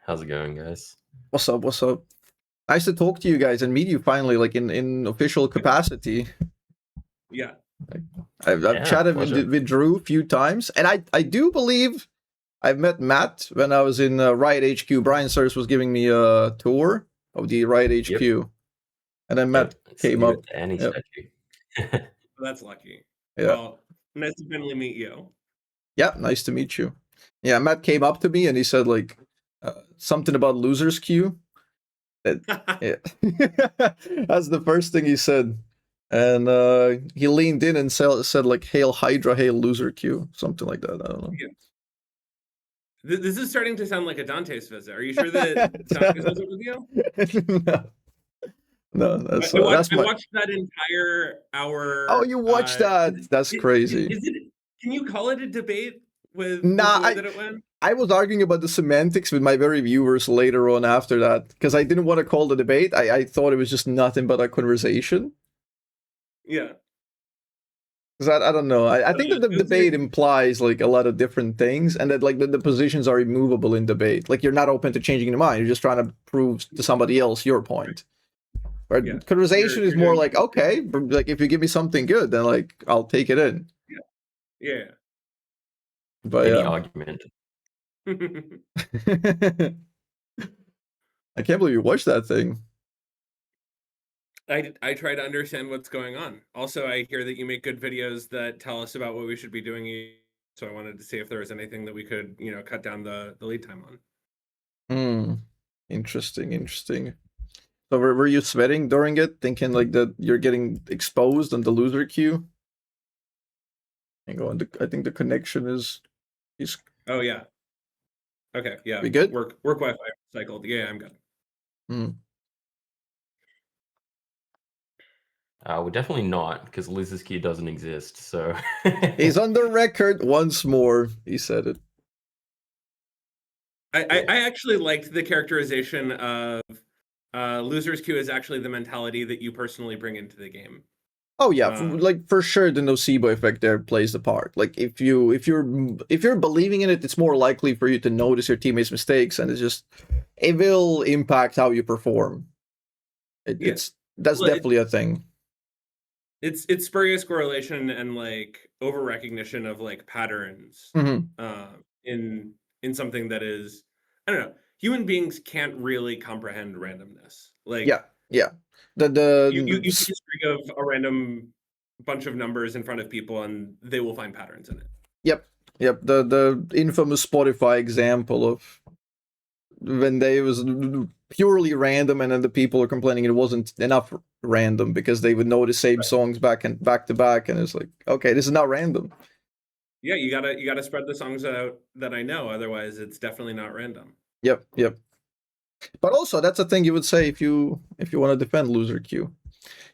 How's it going, guys? What's up? What's up? Nice to talk to you guys and meet you finally, like in official capacity. Yeah. I've chatted with Drew a few times, and I do believe I've met Matt when I was in Riot HQ. Brian Sears was giving me a tour of the Riot HQ, and then Matt came up. Well, that's lucky. Yeah. Well, nice to finally meet you. Yeah, nice to meet you. Yeah, Matt came up to me and he said like something about LosersQ. Yeah. That's the first thing he said. And he leaned in and said like, "Hail Hydra, hail LoserQ," something like that. I don't know. Yeah. This is starting to sound like a Dante's visit. Are you sure that Dante's visit with you? No, that's I watched that entire hour. Oh, you watched that? That's crazy. Can you call it a debate with the way that it went? I was arguing about the semantics with my very viewers later on after that, because I didn't want to call the debate. I thought it was just nothing but a conversation. Yeah. Because I don't know. I think that the debate implies like a lot of different things, and that like the positions are immovable in debate. Like you're not open to changing your mind. You're just trying to prove to somebody else your point. Right? Yeah. Conversation is more like, okay, like if you give me something good, then like I'll take it in. Yeah. But any argument. I can't believe you watched that thing. I try to understand what's going on. Also, I hear that you make good videos that tell us about what we should be doing. So I wanted to see if there was anything that we could, cut down the lead time on. Interesting. So were you sweating during it, thinking like that you're getting exposed on the LoserQ? Hang on, I think the connection is. Oh yeah. Okay, yeah. We good? Work Wi-Fi cycled. Yeah, I'm good. We're definitely not, because LosersQ doesn't exist, so... He's on the record once more. He said it. I actually liked the characterization of LosersQ is actually the mentality that you personally bring into the game. Oh yeah, like for sure the nocebo effect there plays the part. Like if you're believing in it, it's more likely for you to notice your teammates' mistakes, and it will impact how you perform. That's definitely a thing. It's spurious correlation and like over recognition of like patterns in something that is, I don't know. Human beings can't really comprehend randomness. Like yeah. You can just bring of a random bunch of numbers in front of people and they will find patterns in it. Yep. The infamous Spotify example of when they was purely random, and then the people are complaining it wasn't enough random because they would know the same songs back to back, and it's like, okay, this is not random. Yeah, you gotta spread the songs out that I know, otherwise it's definitely not random. Yep. But also, that's a thing you would say if you want to defend LoserQ.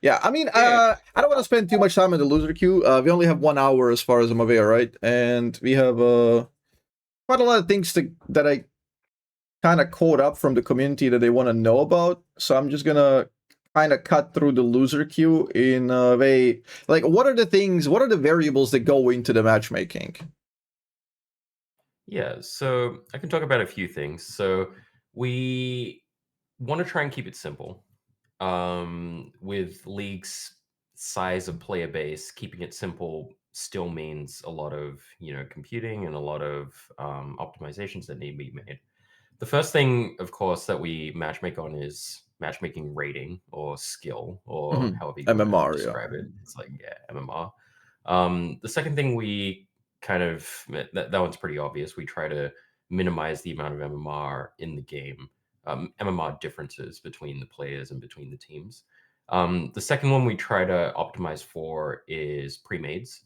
Yeah, I mean, I don't want to spend too much time on the LoserQ. We only have 1 hour as far as I'm aware, right? And we have quite a lot of things that I kind of caught up from the community that they want to know about. So I'm just gonna kind of cut through the LoserQ in a way. Like, what are the variables that go into the matchmaking? Yeah, so I can talk about a few things. So we want to try and keep it simple. With league's size of player base, keeping it simple still means a lot of computing and a lot of optimizations that need to be made. The first thing, of course, that we matchmake on is matchmaking rating or skill, or however you MMR, describe it. It's like MMR. The second thing we kind of that one's pretty obvious. We try to minimize the amount of MMR in the game. MMR differences between the players and between the teams. The second one we try to optimize for is pre-mades.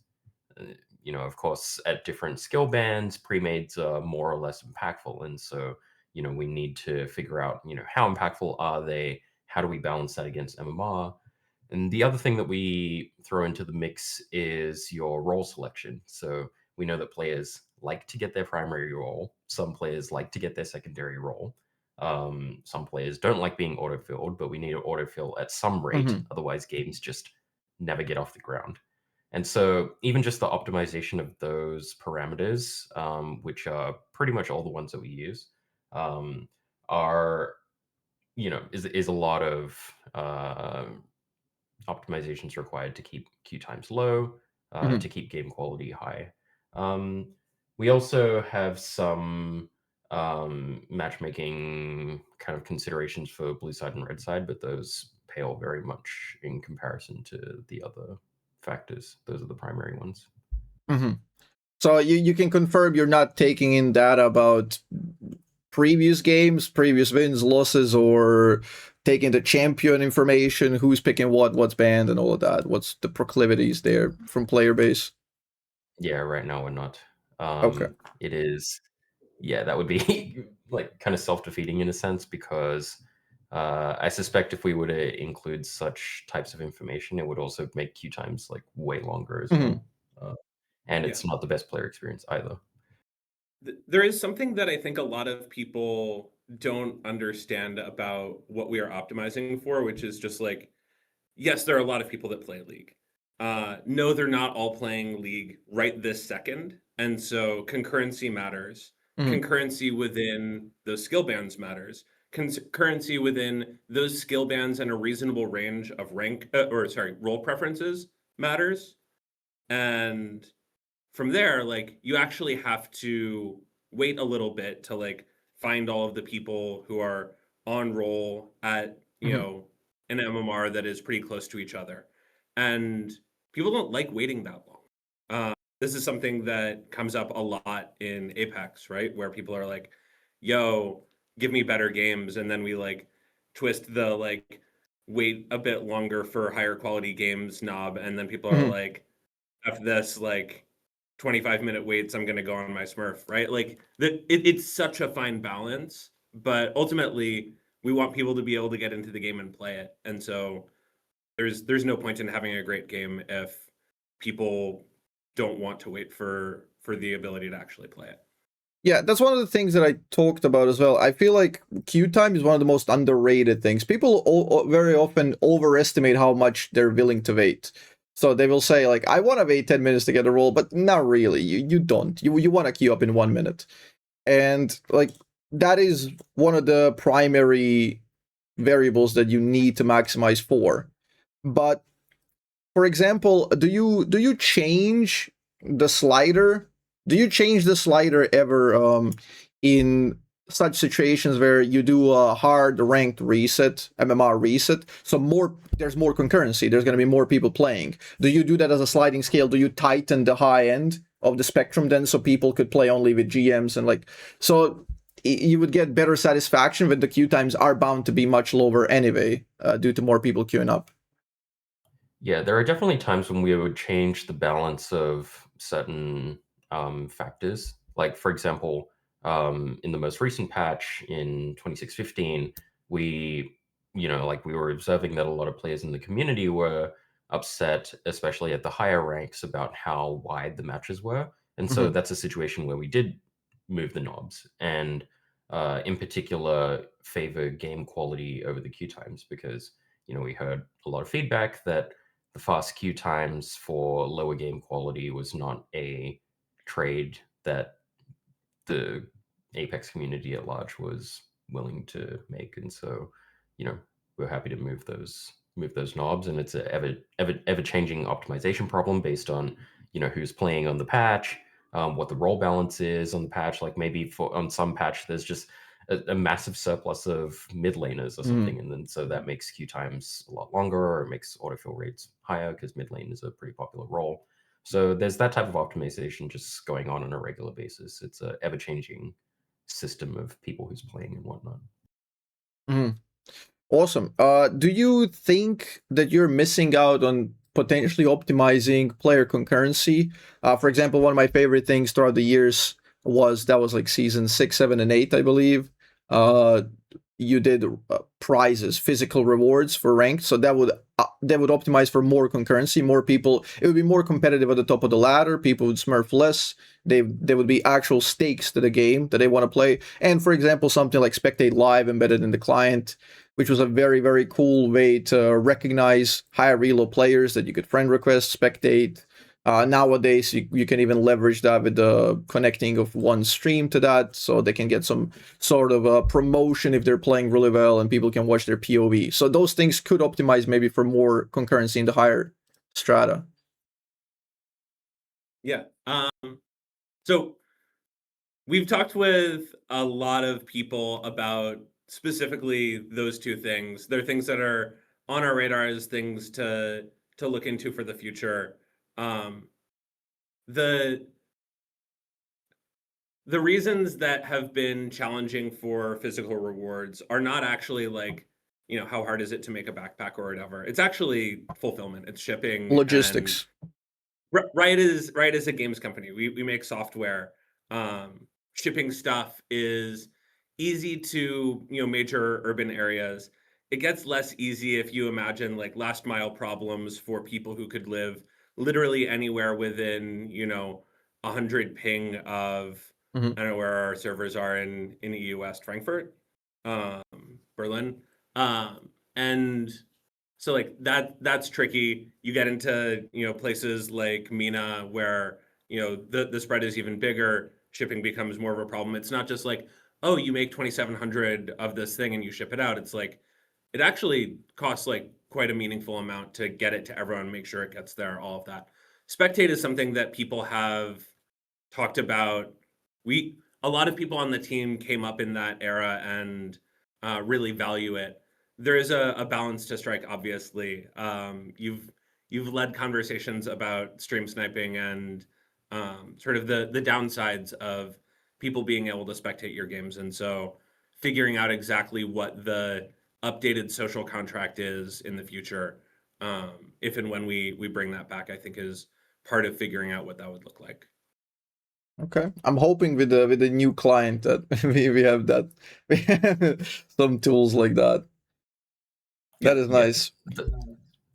Of course, at different skill bands, pre-mades are more or less impactful, and so we need to figure out how impactful are they? How do we balance that against MMR? And the other thing that we throw into the mix is your role selection. So we know that players like to get their primary role. Some players like to get their secondary role. Some players don't like being auto-filled, but we need to auto-fill at some rate. Otherwise, games just never get off the ground. And so even just the optimization of those parameters, which are pretty much all the ones that we use, are, is a lot of optimizations required to keep queue times low, to keep game quality high. We also have some matchmaking kind of considerations for blue side and red side, but those pale very much in comparison to the other factors. Those are the primary ones. So you can confirm you're not taking in data about previous games, previous wins, losses, or taking the champion information, who's picking what, what's banned, and all of that. What's the proclivities there from player base? Yeah, right now we're not. Okay. It is, yeah, that would be like kind of self-defeating in a sense, because I suspect if we were to include such types of information, it would also make queue times like way longer as well. And it's not the best player experience either. There is something that I think a lot of people don't understand about what we are optimizing for, which is just like, yes, there are a lot of people that play League. No, they're not all playing League right this second. And so concurrency matters. Concurrency within those skill bands matters. Concurrency within those skill bands and a reasonable range of role preferences matters. And from there, like, you actually have to wait a little bit to like find all of the people who are on roll at, you know, an MMR that is pretty close to each other. And people don't like waiting that long. This is something that comes up a lot in Apex, right? Where people are like, yo, give me better games. And then we like twist the like wait a bit longer for higher quality games knob. And then people are like, after this, like 25-minute waits, I'm going to go on my Smurf, right? Like it's such a fine balance, but ultimately we want people to be able to get into the game and play it. And so there's no point in having a great game if people don't want to wait for the ability to actually play it. Yeah, that's one of the things that I talked about as well. I feel like queue time is one of the most underrated things. People very often overestimate how much they're willing to wait. So they will say, like, I want to wait 10 minutes to get a roll, but not really. You don't. You want to queue up in 1 minute. And, like, that is one of the primary variables that you need to maximize for. But, for example, do you change the slider? Do you change the slider ever in such situations where you do a hard ranked reset, MMR reset, so there's more concurrency, there's going to be more people playing? Do you do that as a sliding scale? Do you tighten the high end of the spectrum then so people could play only with GMs and like, so you would get better satisfaction when the queue times are bound to be much lower anyway, due to more people queuing up? Yeah, there are definitely times when we would change the balance of certain factors. Like, for example, in the most recent patch in 2615, we were observing that a lot of players in the community were upset, especially at the higher ranks, about how wide the matches were. And so that's a situation where we did move the knobs and in particular favor game quality over the queue times, because we heard a lot of feedback that the fast queue times for lower game quality was not a trade that the Apex community at large was willing to make. And so, we're happy to move those knobs, and it's a ever changing optimization problem based on who's playing on the patch, what the role balance is on the patch. Like maybe on some patch there's just a massive surplus of mid laners or something, and then so that makes queue times a lot longer, or it makes autofill rates higher because mid lane is a pretty popular role. So there's that type of optimization just going on a regular basis. It's a ever changing system of people who's playing and whatnot. Awesome. Do you think that you're missing out on potentially optimizing player concurrency? For example, one of my favorite things throughout the years was like season 6, 7, and 8, I believe. You did prizes, physical rewards for ranked, so that would optimize for more concurrency, more people. It would be more competitive at the top of the ladder. People would smurf less. There would be actual stakes to the game that they want to play. And for example, something like Spectate Live embedded in the client, which was a very, very cool way to recognize higher elo players that you could friend request, spectate, Nowadays, you can even leverage that with the connecting of one stream to that, so they can get some sort of a promotion if they're playing really well, and people can watch their POV. So those things could optimize maybe for more concurrency in the higher strata. Yeah. So we've talked with a lot of people about specifically those two things. They're things that are on our radar as things to look into for the future. The reasons that have been challenging for physical rewards are not actually like, how hard is it to make a backpack or whatever. It's actually fulfillment. It's shipping. Logistics. And Riot is a games company. We make software. Shipping stuff is easy to, major urban areas. It gets less easy if you imagine like last mile problems for people who could live literally anywhere within, 100 ping of, I don't know where our servers are in EU West, Frankfurt, Berlin. And so like that's tricky. You get into, places like MENA where, the spread is even bigger. Shipping becomes more of a problem. It's not just like, oh, you make 2,700 of this thing and you ship it out. It's like, it actually costs like quite a meaningful amount to get it to everyone, make sure it gets there, all of that. Spectate is something that people have talked about. A lot of people on the team came up in that era and really value it. There is a balance to strike, obviously. You've led conversations about stream sniping and sort of the downsides of people being able to spectate your games. And so figuring out exactly what the updated social contract is in the future, if and when we bring that back, I think is part of figuring out what that would look like. Okay, I'm hoping with the new client that we have that some tools like that. That is nice.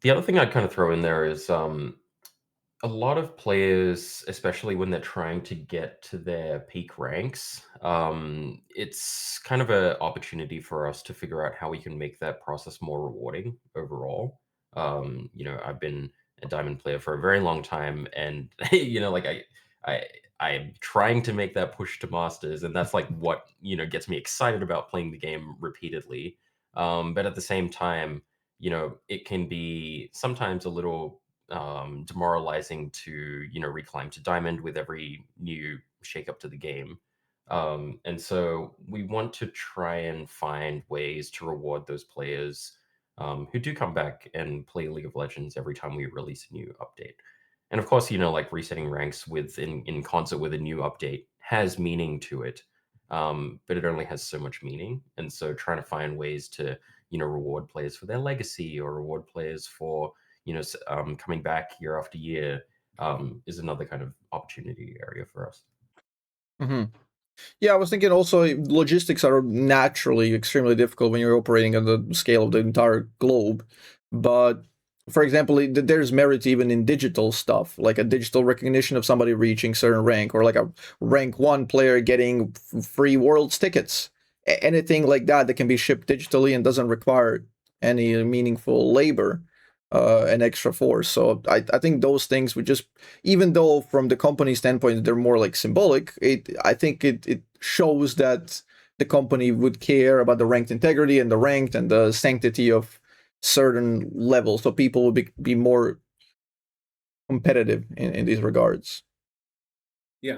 The other thing I'd kind of throw in there is a lot of players, especially when they're trying to get to their peak ranks, it's kind of an opportunity for us to figure out how we can make that process more rewarding overall. I've been a diamond player for a very long time, and like I'm trying to make that push to masters, and that's like what gets me excited about playing the game repeatedly. But at the same time, it can be sometimes a little demoralizing to reclimb to diamond with every new shake up to the game. And so we want to try and find ways to reward those players who do come back and play League of Legends every time we release a new update. And of course, like resetting ranks in concert with a new update has meaning to it, but it only has so much meaning. And so trying to find ways to reward players for their legacy or reward players for coming back year after year is another kind of opportunity area for us. Yeah, I was thinking also logistics are naturally extremely difficult when you're operating on the scale of the entire globe. But for example, there's merit even in digital stuff, like a digital recognition of somebody reaching certain rank, or like a rank 1 player getting free worlds tickets. Anything like that can be shipped digitally and doesn't require any meaningful labor and extra force. So I think those things would just, even though from the company standpoint they're more like symbolic, I think it shows that the company would care about the ranked integrity and the ranked and the sanctity of certain levels, so people would be more competitive in these regards. Yeah.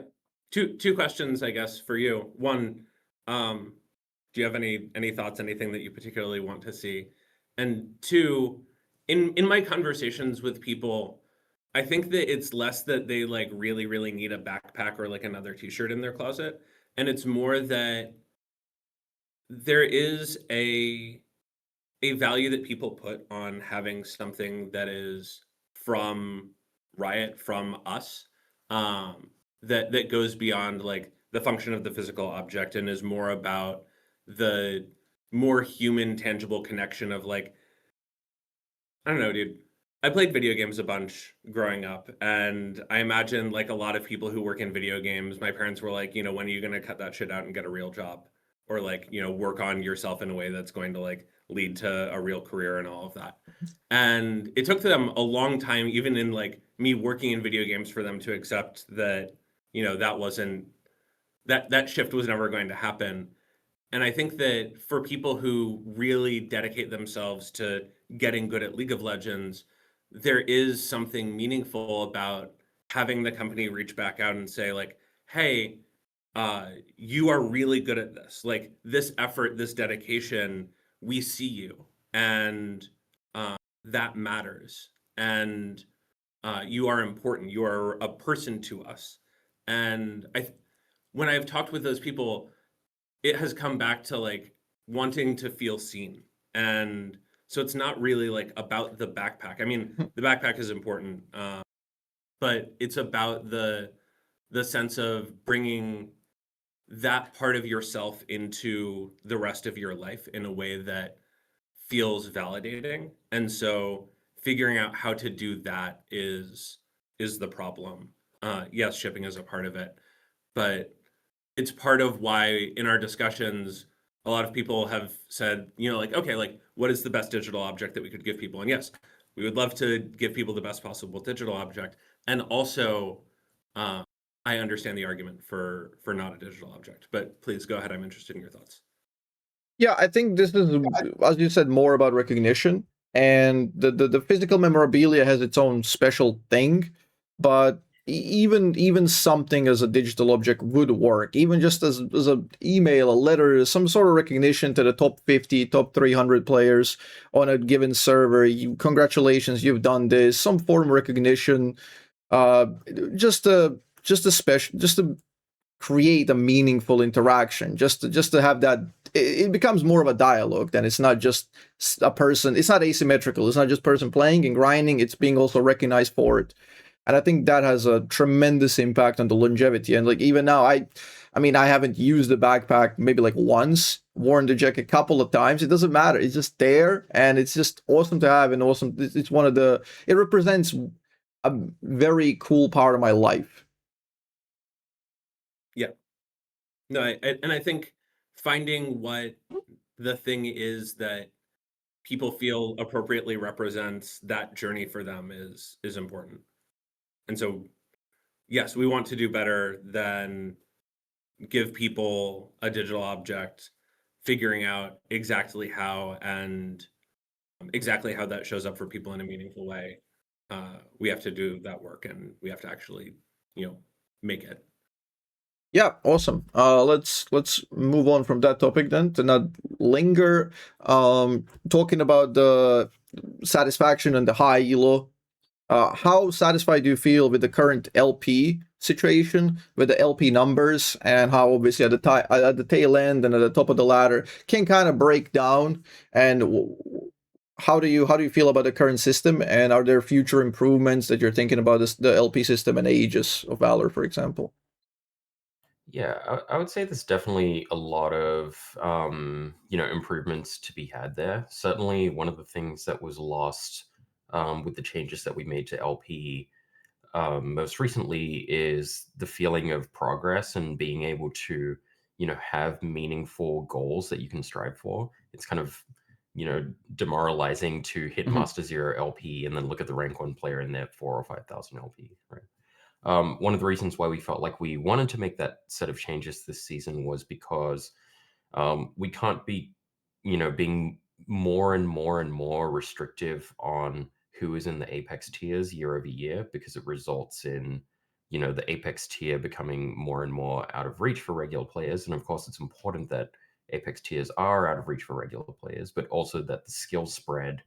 Two questions, I guess, for you. One, do you have any thoughts, anything that you particularly want to see? And two, in my conversations with people, I think that it's less that they like really, really need a backpack or like another t-shirt in their closet. And it's more that there is a value that people put on having something that is from Riot, from us, that goes beyond like the function of the physical object and is more about the more human, tangible connection of like, I don't know, dude. I played video games a bunch growing up, and I imagine like a lot of people who work in video games, my parents were like, when are you going to cut that shit out and get a real job? or like, you know, work on yourself in a way that's going to like lead to a real career and all of that. And it took them a long time, even in like me working in video games, for them to accept that, you know, that wasn't, that shift was never going to happen. And I think that for people who really dedicate themselves to getting good at League of Legends, there is something meaningful about having the company reach back out and say like, hey, you are really good at this. Like this effort, this dedication, we see you, and that matters. And you are important. You are a person to us. And when I've talked with those people, it has come back to like wanting to feel seen. And so it's not really like about the backpack. I mean, the backpack is important, but it's about the sense of bringing that part of yourself into the rest of your life in a way that feels validating. And so figuring out how to do that is the problem. Yes, shipping is a part of it, but it's part of why in our discussions a lot of people have said, you know, like, okay, like what is the best digital object that we could give people? And yes, we would love to give people the best possible digital object. And also I understand the argument for not a digital object, but please go ahead. I'm interested in your thoughts. Yeah, I think this is, as you said, more about recognition, and the physical memorabilia has its own special thing, but even something as a digital object would work, even just as a email, a letter, some sort of recognition to the top 50, top 300 players on a given server. Congratulations, you've done this. Some form of recognition, just to create a meaningful interaction, just to have that. It becomes more of a dialogue. Then it's not just a person. It's not asymmetrical. It's not just person playing and grinding. It's being also recognized for it. And I think that has a tremendous impact on the longevity. And like even now, I mean, I haven't used the backpack maybe like once, worn the jacket a couple of times. It doesn't matter. It's just there, and it's just awesome to have. And awesome. It's one of the. It represents a very cool part of my life. Yeah. No, and I think finding what the thing is that people feel appropriately represents that journey for them is important. And so, yes, we want to do better than give people a digital object, figuring out exactly how and exactly how that shows up for people in a meaningful way. We have to do that work, and we have to actually, you know, make it. Yeah, awesome. Let's move on from that topic then, to not linger. Talking about the satisfaction and the high elo. How satisfied do you feel with the current LP situation, with the LP numbers, and how obviously at the tail end and at the top of the ladder can kind of break down? And how do you feel about the current system? And are there future improvements that you're thinking about the LP system and Aegis of Valor, for example? Yeah, I would say there's definitely a lot of improvements to be had there. Certainly, one of the things that was lost with the changes that we made to LP most recently is the feeling of progress and being able to, have meaningful goals that you can strive for. It's kind of, demoralizing to hit Master Zero LP and then look at the rank 1 player in their 4,000 or 5,000 LP, right? One of the reasons why we felt like we wanted to make that set of changes this season was because we can't be, being more and more and more restrictive on who is in the Apex tiers year over year, because it results in, the Apex tier becoming more and more out of reach for regular players. And of course, it's important that Apex tiers are out of reach for regular players, but also that the skill spread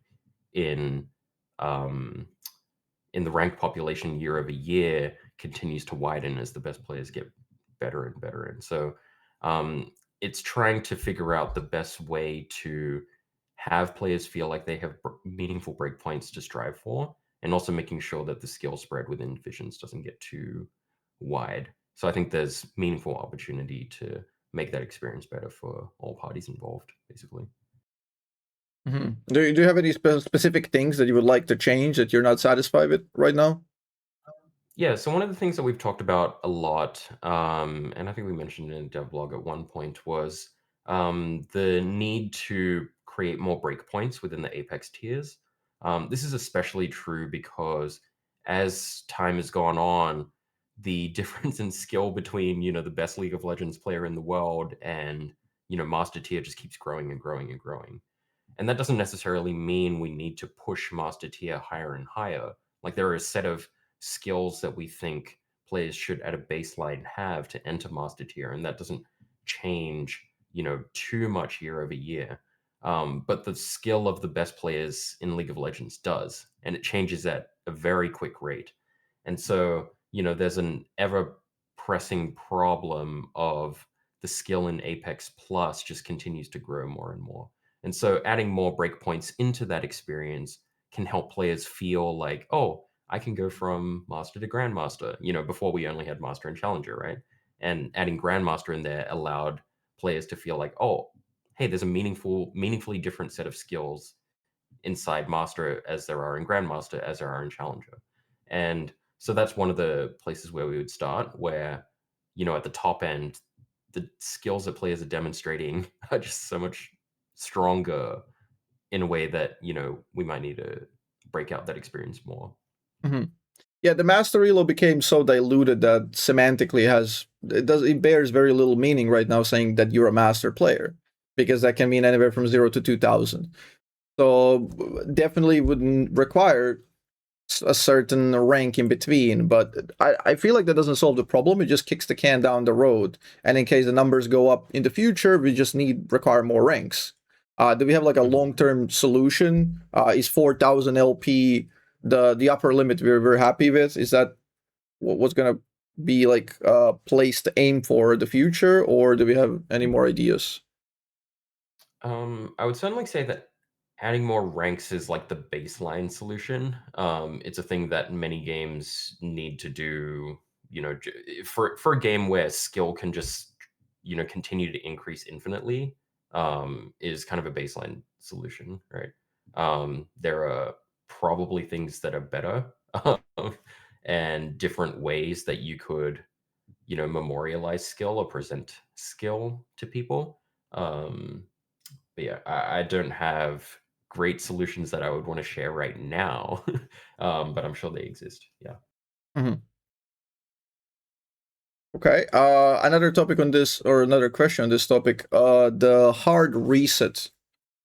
in the ranked population year over year continues to widen as the best players get better and better. And so it's trying to figure out the best way to have players feel like they have meaningful breakpoints to strive for, and also making sure that the skill spread within divisions doesn't get too wide. So I think there's meaningful opportunity to make that experience better for all parties involved, basically. Do you have any specific things that you would like to change that you're not satisfied with right now? Yeah, so one of the things that we've talked about a lot, and I think we mentioned in a dev blog at one point, was the need to create more breakpoints within the Apex tiers. This is especially true because as time has gone on, the difference in skill between, the best League of Legends player in the world and, Master tier just keeps growing and growing and growing. And that doesn't necessarily mean we need to push Master tier higher and higher. Like there are a set of skills that we think players should at a baseline have to enter Master tier, and that doesn't change, too much year over year. But the skill of the best players in League of Legends does, and it changes at a very quick rate. And so, there's an ever pressing problem of the skill in Apex Plus just continues to grow more and more. And so adding more breakpoints into that experience can help players feel like, oh, I can go from master to grandmaster. Before we only had master and challenger, right? And adding grandmaster in there allowed players to feel like, oh, hey, there's a meaningfully different set of skills inside master as there are in grandmaster as there are in challenger. And so that's one of the places where we would start, where, at the top end, the skills that players are demonstrating are just so much stronger in a way that, we might need to break out that experience more. Mm-hmm. Yeah, the master elo became so diluted that semantically it bears very little meaning right now saying that you're a master player, because that can mean anywhere from 0 to 2,000. So definitely wouldn't require a certain rank in between, but I feel like that doesn't solve the problem. It just kicks the can down the road, and in case the numbers go up in the future, we just require more ranks. Do we have like a long-term solution? Is 4,000 LP the upper limit we're happy with? Is that what's gonna be like place to aim for the future, or do we have any more ideas? I would certainly say that adding more ranks is like the baseline solution. It's a thing that many games need to do. For a game where skill can just continue to increase infinitely, is kind of a baseline solution, right? There are probably things that are better, and different ways that you could memorialize skill or present skill to people. But yeah, I don't have great solutions that I would want to share right now, but I'm sure they exist. Yeah. Mm-hmm. Okay. Another topic on this, or another question on this topic. The hard reset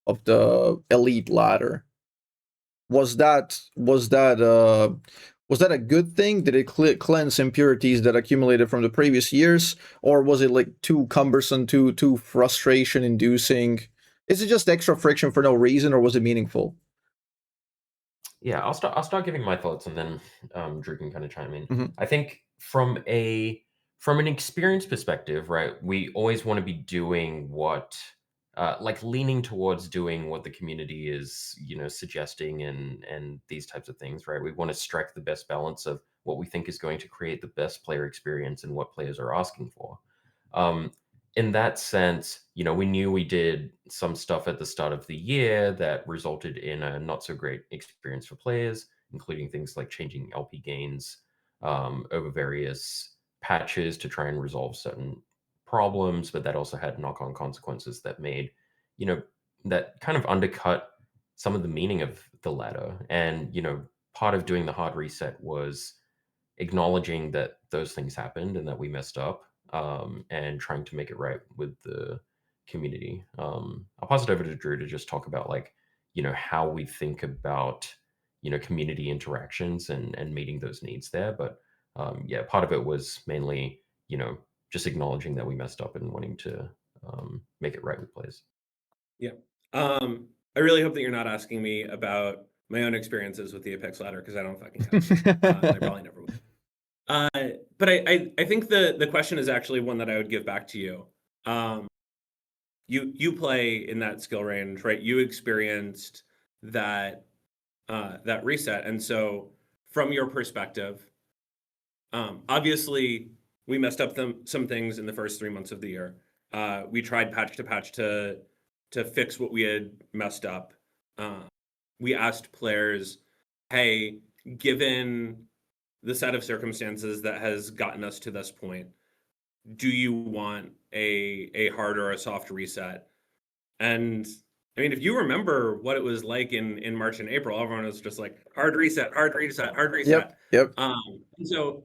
of the elite ladder. Was that a good thing? Did it cleanse impurities that accumulated from the previous years, or was it like too cumbersome, too frustration inducing? Is it just extra friction for no reason, or was it meaningful? Yeah, I'll start giving my thoughts, and then Drew can kind of chime in. Mm-hmm. I think from an experience perspective, right? We always want to be doing what, like leaning towards doing what the community is, suggesting, and these types of things, right? We want to strike the best balance of what we think is going to create the best player experience and what players are asking for. Um, in that sense, we knew we did some stuff at the start of the year that resulted in a not so great experience for players, including things like changing LP gains over various patches to try and resolve certain problems, but that also had knock-on consequences that made, that kind of undercut some of the meaning of the ladder. And, part of doing the hard reset was acknowledging that those things happened and that we messed up, and trying to make it right with the community. I'll pass it over to Drew to just talk about like, how we think about, community interactions and meeting those needs there. But yeah, part of it was mainly, just acknowledging that we messed up and wanting to make it right with players. Yeah. I really hope that you're not asking me about my own experiences with the Apex ladder, because I don't fucking have them. I probably never will. But I think the question is actually one that I would give back to you. You play in that skill range, right? You experienced that that reset, and so from your perspective, obviously we messed up some things in the first 3 months of the year. We tried patch to patch to fix what we had messed up. We asked players, hey, given the set of circumstances that has gotten us to this point, do you want a hard or a soft reset? And I mean, if you remember what it was like in March and April, everyone was just like hard reset, hard reset, hard reset. Yep. And so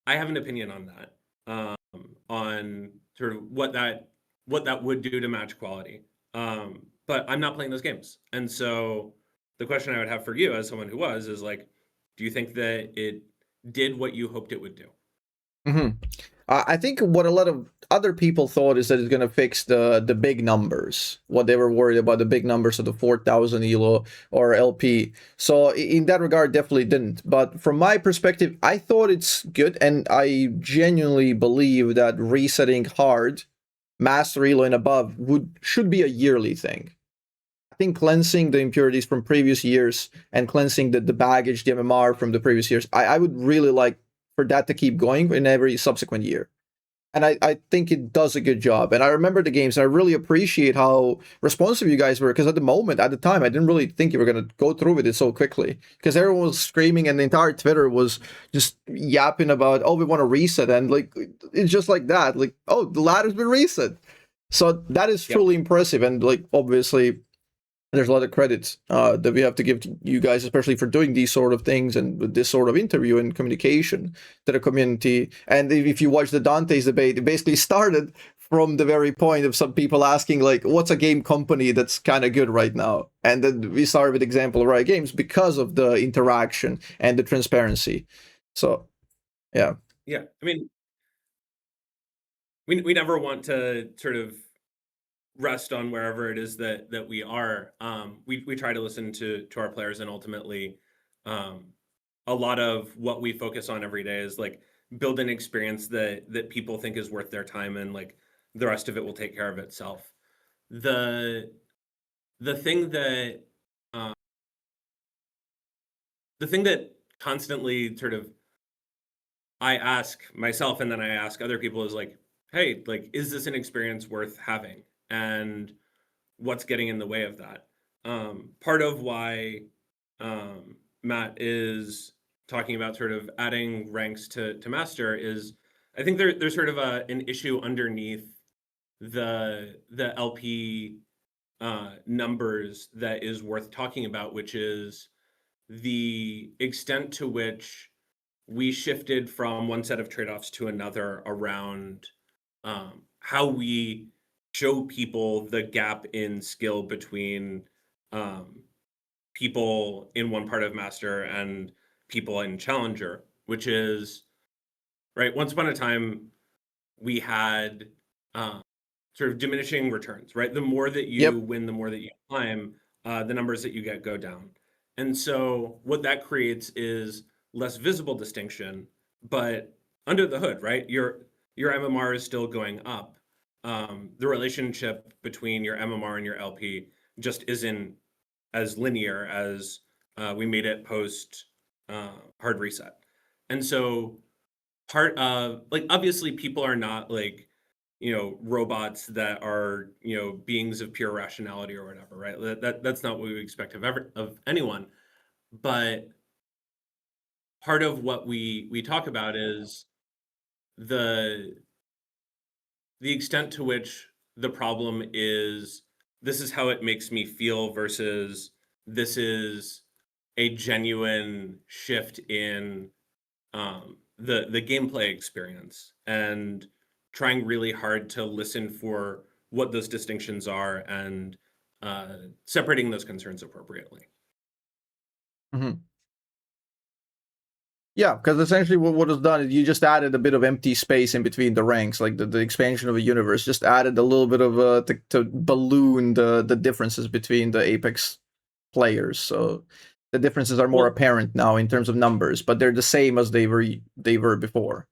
I have an opinion on that, on sort of what that would do to match quality. But I'm not playing those games, and so the question I would have for you, as someone who was, is like, do you think that it did what you hoped it would do? I think what a lot of other people thought is that it's going to fix the big numbers. What they were worried about, the big numbers of the 4,000 ELO or LP. So in that regard, definitely didn't. But from my perspective, I thought it's good, and I genuinely believe that resetting hard, Master ELO and above, should be a yearly thing. I think cleansing the impurities from previous years and cleansing the baggage, the MMR from the previous years, I would really like for that to keep going in every subsequent year. And I think it does a good job. And I remember the games, and I really appreciate how responsive you guys were, because at the time, I didn't really think you were going to go through with it so quickly, because everyone was screaming and the entire Twitter was just yapping about, oh, we want to reset. And like, it's just like that. Like, oh, the ladder's been reset. So that is truly impressive. And like, obviously, there's a lot of credits that we have to give to you guys, especially for doing these sort of things and with this sort of interview and communication to the community. And if you watch the Dante's debate, it basically started from the very point of some people asking, like, what's a game company that's kind of good right now? And then we started with the example of Riot Games because of the interaction and the transparency. So, yeah. Yeah, I mean, we never want to sort of rest on wherever it is that we are. We try to listen to our players, and ultimately, a lot of what we focus on every day is like build an experience that people think is worth their time, and like the rest of it will take care of itself. The thing that constantly sort of I ask myself, and then I ask other people, is like, hey, like, is this an experience worth having? And what's getting in the way of that? Part of why Matt is talking about sort of adding ranks to master is, I think there's sort of an issue underneath the LP numbers that is worth talking about, which is the extent to which we shifted from one set of trade-offs to another around how we show people the gap in skill between people in one part of master and people in challenger, which is, right, once upon a time we had sort of diminishing returns, right? The more that you win, the more that you climb, the numbers that you get go down. And so what that creates is less visible distinction, but under the hood, right? Your MMR is still going up. The relationship between your MMR and your LP just isn't as linear as we made it post hard reset. And so part of, like, obviously people are not like, you know, robots that are, you know, beings of pure rationality or whatever, right? That's not what we expect of anyone. But part of what we talk about is the extent to which the problem is, this is how it makes me feel, versus this is a genuine shift in the gameplay experience, and trying really hard to listen for what those distinctions are, and separating those concerns appropriately. Yeah, because essentially what was done is you just added a bit of empty space in between the ranks, like the expansion of a universe just added a little bit of to balloon the differences between the Apex players. So the differences are more apparent now in terms of numbers, but they're the same as they were before.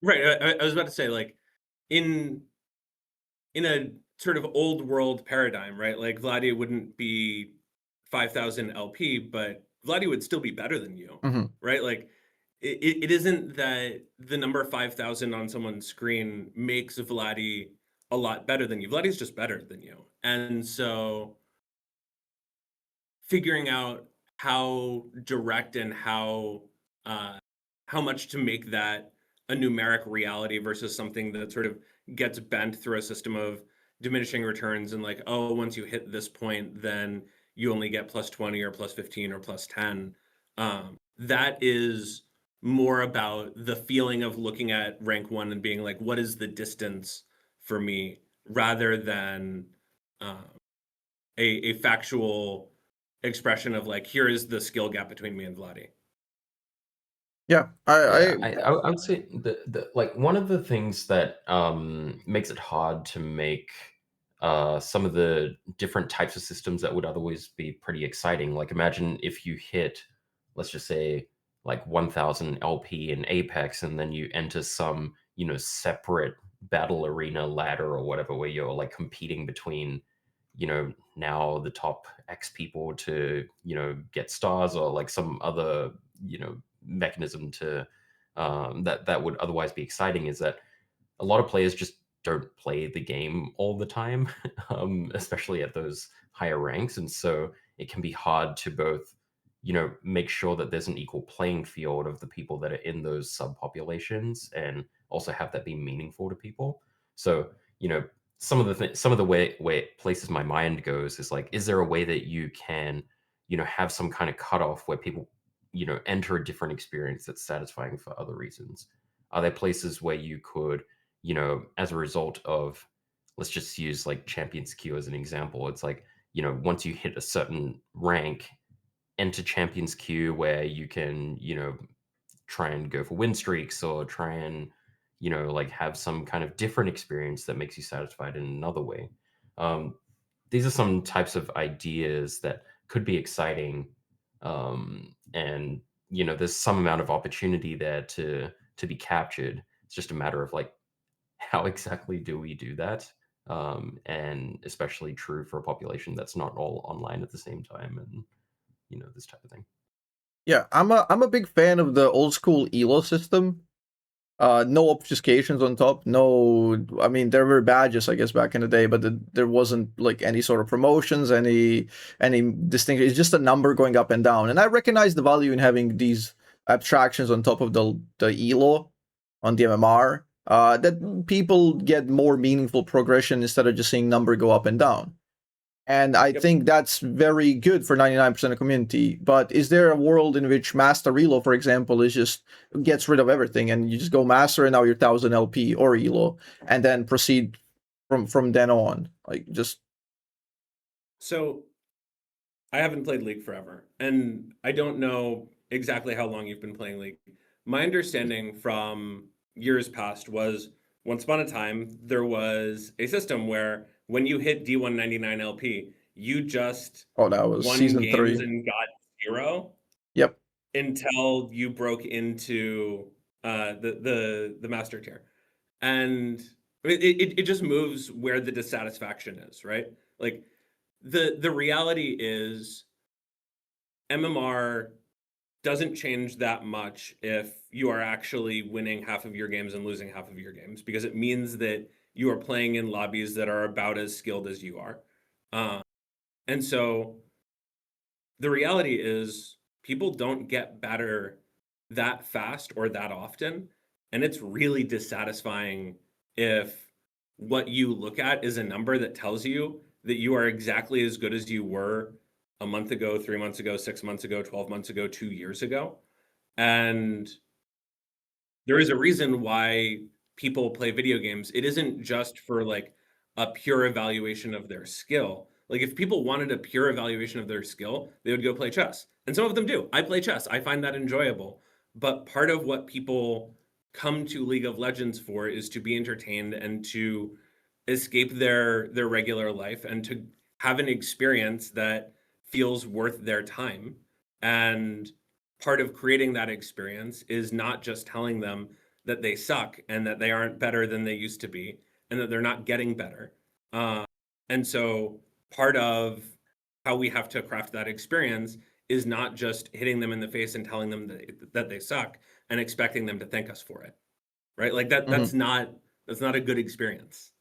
Right. I was about to say, like, in a sort of old world paradigm, right? Like, Vladdy wouldn't be 5,000 LP, but Vladdy would still be better than you, right? Like, it isn't that the number 5,000 on someone's screen makes Vladdy a lot better than you. Vladdy's just better than you. And so figuring out how direct and how much to make that a numeric reality versus something that sort of gets bent through a system of diminishing returns and like, oh, once you hit this point, then you only get plus 20 or plus 15 or plus 10. That is more about the feeling of looking at rank 1 and being like, what is the distance for me, rather than a factual expression of like, here is the skill gap between me and Vladdy. Yeah, I would say the like one of the things that makes it hard to make some of the different types of systems that would otherwise be pretty exciting. Like imagine if you hit, let's just say, like 1000 LP in Apex, and then you enter some, you know, separate battle arena ladder or whatever, where you're like competing between, you know, now the top X people to, you know, get stars, or like some other, you know, mechanism to that would otherwise be exciting, is that a lot of players just don't play the game all the time, especially at those higher ranks, and so it can be hard to both, you know, make sure that there's an equal playing field of the people that are in those subpopulations, and also have that be meaningful to people. So, you know, some of the way places my mind goes is like, is there a way that you can, you know, have some kind of cutoff where people, you know, enter a different experience that's satisfying for other reasons? Are there places where you could, you know, as a result of, let's just use like Champions Queue as an example. It's like, you know, once you hit a certain rank, enter Champions Queue where you can, you know, try and go for win streaks, or try and, you know, like have some kind of different experience that makes you satisfied in another way. Um, these are some types of ideas that could be exciting, and you know, there's some amount of opportunity there to be captured. It's just a matter of like, how exactly do we do that? And especially true for a population that's not all online at the same time, and you know, this type of thing. Yeah, I'm a big fan of the old school ELO system. No obfuscations on top. No, I mean there were badges, I guess, back in the day, but there wasn't like any sort of promotions, any distinction. It's just a number going up and down. And I recognize the value in having these abstractions on top of the ELO on the MMR. That people get more meaningful progression instead of just seeing number go up and down. And I think that's very good for 99% of the community. But is there a world in which Master Elo, for example, is just gets rid of everything and you just go Master and now you're 1000 LP or Elo and then proceed from then on? Like just. So I haven't played League forever, and I don't know exactly how long you've been playing League. My understanding from years past was, once upon a time, there was a system where when you hit D199 LP, you just That was won season games 3 and got 0. Yep. Until you broke into the master tier, and it just moves where the dissatisfaction is, right? Like the reality is, MMR doesn't change that much if you are actually winning half of your games and losing half of your games, because it means that you are playing in lobbies that are about as skilled as you are. And so the reality is, people don't get better that fast or that often. And it's really dissatisfying if what you look at is a number that tells you that you are exactly as good as you were a month ago, 3 months ago, 6 months ago, 12 months ago, 2 years ago. And there is a reason why people play video games. It isn't just for like a pure evaluation of their skill. Like if people wanted a pure evaluation of their skill, they would go play chess. And some of them do. I play chess. I find that enjoyable. But part of what people come to League of Legends for is to be entertained and to escape their regular life and to have an experience that feels worth their time. And part of creating that experience is not just telling them that they suck and that they aren't better than they used to be and that they're not getting better. And so part of how we have to craft that experience is not just hitting them in the face and telling them that they suck and expecting them to thank us for it, right? Like that's not a good experience.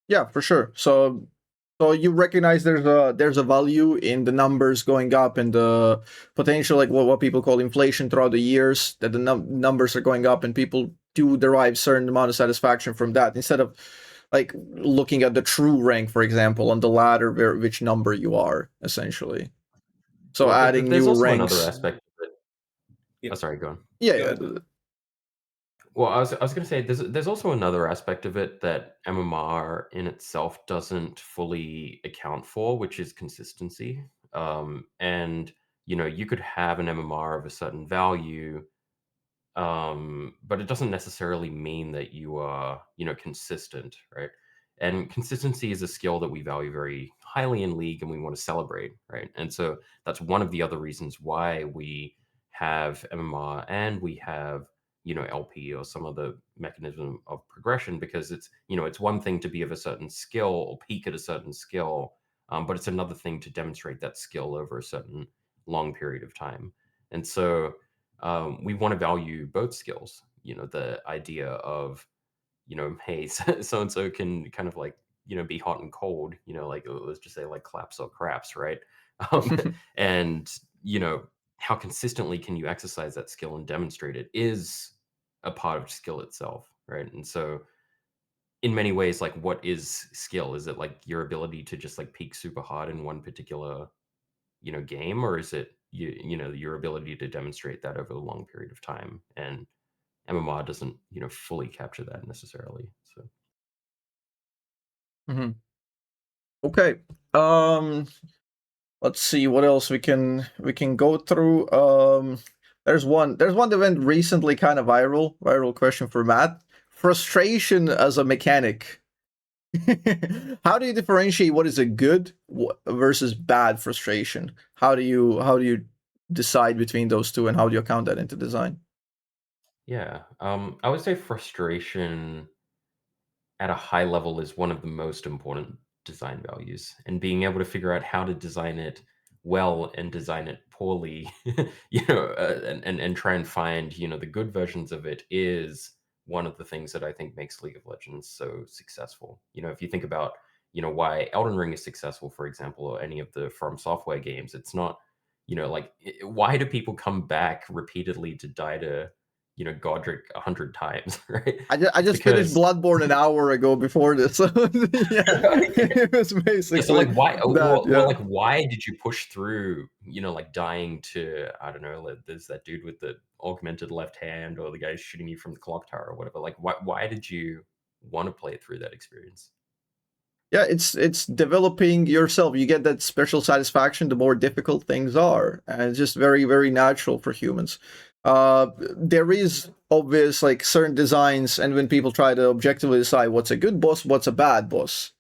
Yeah, for sure. So So you recognize there's a value in the numbers going up and the potential, like what people call inflation throughout the years, that the numbers are going up and people do derive certain amount of satisfaction from that, instead of like looking at the true rank, for example, on the ladder which number you are, essentially. So well, adding there's new also ranks. another aspect of it. Yeah. Oh, sorry, go on. Yeah. Well, I was going to say there's also another aspect of it that MMR in itself doesn't fully account for, which is consistency. And you could have an MMR of a certain value, but it doesn't necessarily mean that you are consistent, right? And consistency is a skill that we value very highly in League, and we want to celebrate, right? And so that's one of the other reasons why we have MMR and we have LP or some other mechanism of progression, because it's one thing to be of a certain skill or peak at a certain skill, but it's another thing to demonstrate that skill over a certain long period of time. And so we want to value both skills. The idea of, hey, so and so can kind of like, be hot and cold, like let's just say like claps or craps, right? And, how consistently can you exercise that skill and demonstrate it is a part of skill itself, right? And so, in many ways, like, what is skill? Is it like your ability to just like peak super hard in one particular game, or is it your ability to demonstrate that over a long period of time? And MMR doesn't fully capture that necessarily. So Mm-hmm. Okay. Let's see what else we can go through. There's one that went recently kind of viral question for Matt. Frustration as a mechanic. How do you differentiate what is a good versus bad frustration? How do you decide between those two, and how do you count that into design? yeah, I would say frustration at a high level is one of the most important design values, and being able to figure out how to design it well and design it poorly, and try and find the good versions of it is one of the things that I think makes League of Legends so successful. If you think about why Elden Ring is successful, for example, or any of the From Software games, it's not like why do people come back repeatedly to die to Godric 100 times, right? I It's just finished because Bloodborne an hour ago before this. So yeah, it was yeah, so basically like why that. Yeah. like why did you push through, like dying to, I don't know, like there's that dude with the augmented left hand, or the guy shooting you from the clock tower or whatever. Like why did you want to play through that experience? Yeah, it's developing yourself. You get that special satisfaction the more difficult things are, and it's just very, very natural for humans. There is obvious like certain designs, and when people try to objectively decide what's a good boss, what's a bad boss,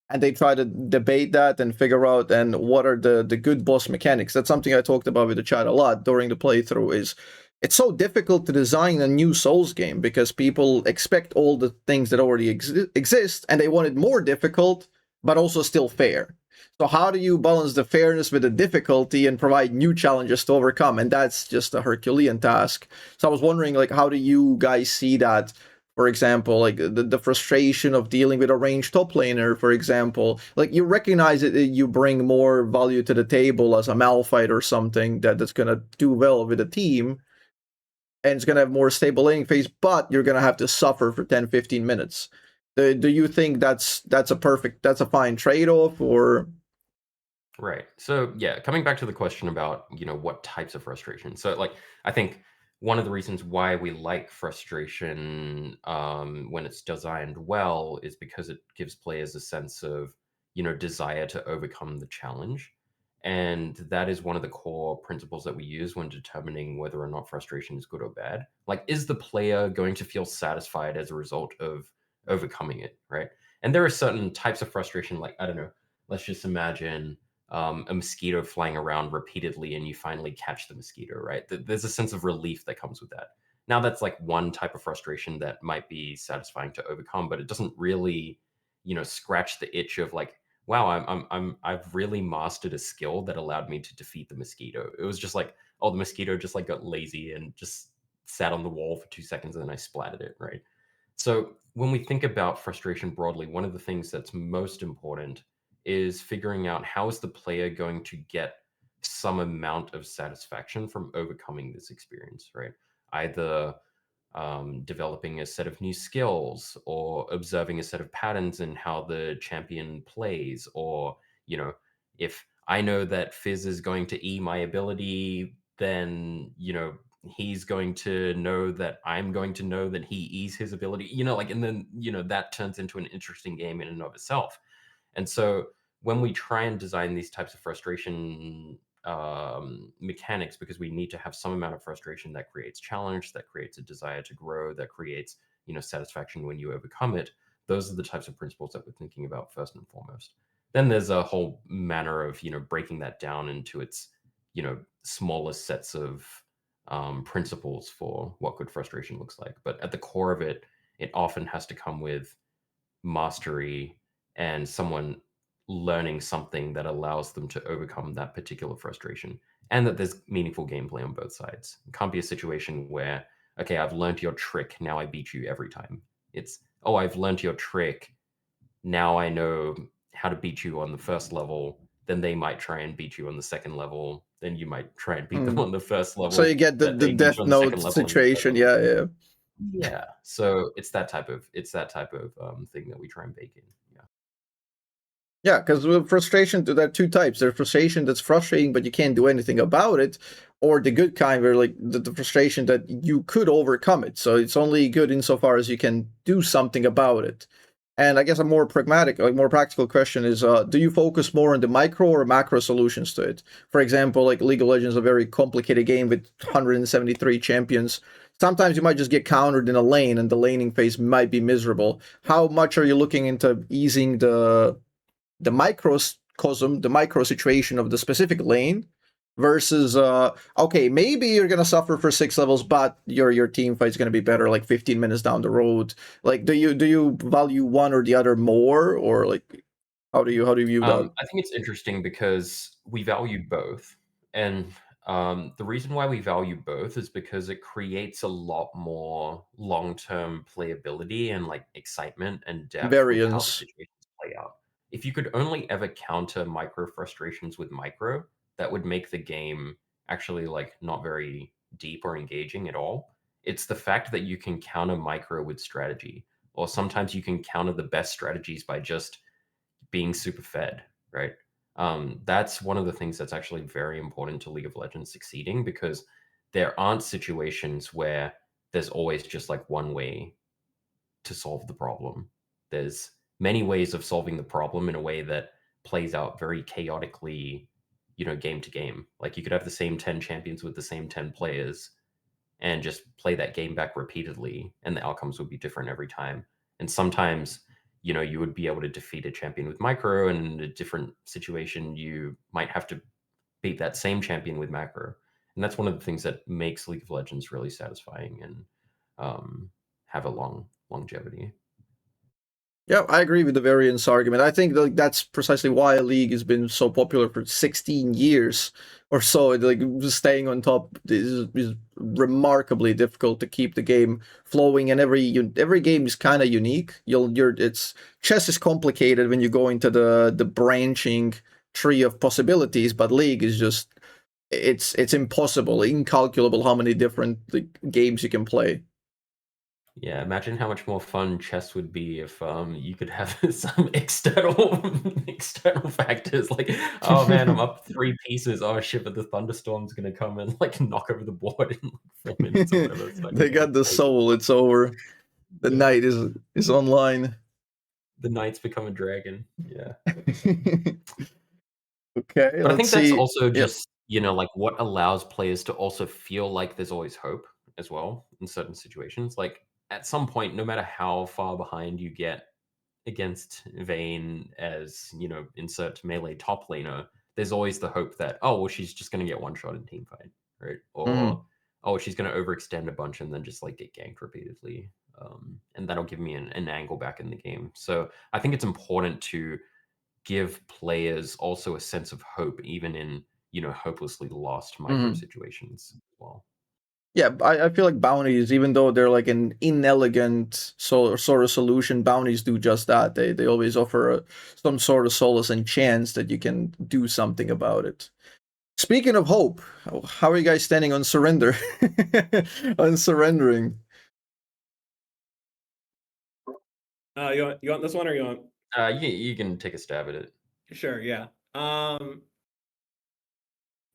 and they try to debate that and figure out and what are the good boss mechanics. That's something I talked about with the chat a lot during the playthrough. Is it's so difficult to design a new Souls game because people expect all the things that already exist, and they want it more difficult but also still fair. So how do you balance the fairness with the difficulty and provide new challenges to overcome? And that's just a Herculean task. So I was wondering, like, how do you guys see that? For example, like the frustration of dealing with a ranged top laner, for example, like you recognize that you bring more value to the table as a Malphite or something that's gonna do well with a team, and it's gonna have more stable laning phase, but you're gonna have to suffer for 10-15 minutes. Do you think that's a fine trade-off, or? Right. So yeah, coming back to the question about, what types of frustration. So like I think one of the reasons why we like frustration when it's designed well is because it gives players a sense of, desire to overcome the challenge. And that is one of the core principles that we use when determining whether or not frustration is good or bad. Like, is the player going to feel satisfied as a result of overcoming it, right? And there are certain types of frustration, like, I don't know, let's just imagine a mosquito flying around repeatedly and you finally catch the mosquito, right? There's a sense of relief that comes with that. Now that's like one type of frustration that might be satisfying to overcome, but it doesn't really, scratch the itch of like, wow, I've really mastered a skill that allowed me to defeat the mosquito. It was just like, oh, the mosquito just like got lazy and just sat on the wall for 2 seconds and then I splatted it, right? So when we think about frustration broadly, one of the things that's most important is figuring out how is the player going to get some amount of satisfaction from overcoming this experience, right? Either developing a set of new skills or observing a set of patterns in how the champion plays, or, you know, if I know that Fizz is going to E my ability, then, you know, he's going to know that I'm going to know that he E's his ability, you know, like, and then, you know, that turns into an interesting game in and of itself. And so when we try and design these types of frustration mechanics, because we need to have some amount of frustration that creates challenge, that creates a desire to grow, that creates, you know, satisfaction when you overcome it. Those are the types of principles that we're thinking about first and foremost. Then there's a whole manner of, you know, breaking that down into its, you know, smaller sets of principles for what good frustration looks like. But at the core of it, it often has to come with mastery and someone learning something that allows them to overcome that particular frustration, and that there's meaningful gameplay on both sides. It can't be a situation where, okay, I've learned your trick, now I beat you every time. It's, oh, I've learned your trick, now I know how to beat you on the first level. Then they might try and beat you on the second level. Then you might try and beat them on the first So level. you get the That they beat Death you on the Note second level. And the third situation. level. Yeah. Yeah. So it's that type of thing that we try and bake in. Yeah. Yeah, because with frustration, there are two types. There's frustration that's frustrating, but you can't do anything about it, or the good kind, where like the frustration that you could overcome it. So it's only good insofar as you can do something about it. And I guess a more pragmatic, like more practical question is, do you focus more on the micro or macro solutions to it? For example, like League of Legends is a very complicated game with 173 champions. Sometimes you might just get countered in a lane and the laning phase might be miserable. How much are you looking into easing the microcosm, the micro situation of the specific lane versus okay, maybe you're gonna suffer for 6 levels, but your team fight's gonna be better like 15 minutes down the road. Like, do you value one or the other more, or like how do you view that? I think it's interesting because we value both, and the reason why we value both is because it creates a lot more long-term playability and like excitement and depth with how the Variance. situations play out. If you could only ever counter micro frustrations with micro, that would make the game actually like not very deep or engaging at all. It's the fact that you can counter micro with strategy, or sometimes you can counter the best strategies by just being super fed, right? That's one of the things that's actually very important to League of Legends succeeding, because there aren't situations where there's always just like one way to solve the problem. There's many ways of solving the problem in a way that plays out very chaotically, you know, game to game. Like you could have the same 10 champions with the same 10 players and just play that game back repeatedly, and the outcomes would be different every time. And sometimes, you know, you would be able to defeat a champion with micro, and in a different situation, you might have to beat that same champion with macro. And that's one of the things that makes League of Legends really satisfying and have a long longevity. Yeah, I agree with the variance argument. I think like that's precisely why a league has been so popular for 16 years or so. Like staying on top is remarkably difficult to keep the game flowing, and every game is kind of unique. It's chess is complicated when you go into the branching tree of possibilities, but league is just it's impossible, incalculable how many different games you can play. Yeah, imagine how much more fun chess would be if you could have some external external factors like, oh man, I'm up 3 pieces. Oh shit, but the thunderstorm's gonna come and like knock over the board in like 4 minutes or whatever. So I They can go got the crazy. soul. It's over. The Yeah. night is online. The knight's become a dragon. Yeah. Okay, But I let's think that's see. also Yep. just, you know, like what allows players to also feel like there's always hope as well in certain situations. Like at some point, no matter how far behind you get against Vayne as, you know, insert melee top laner, there's always the hope that, oh, well, she's just going to get one shot in team fight, right? Mhm. Or, oh, she's going to overextend a bunch and then just like get ganked repeatedly. And that'll give me an angle back in the game. So I think it's important to give players also a sense of hope, even in, you know, hopelessly lost micro Mhm. situations as well. Yeah, I feel like bounties, even though they're like an inelegant sort of solution, bounties do just that. They always offer some sort of solace and chance that you can do something about it. Speaking of hope, how are you guys standing on surrender? On surrendering? You want this one or you want? You can take a stab at it. Sure, yeah.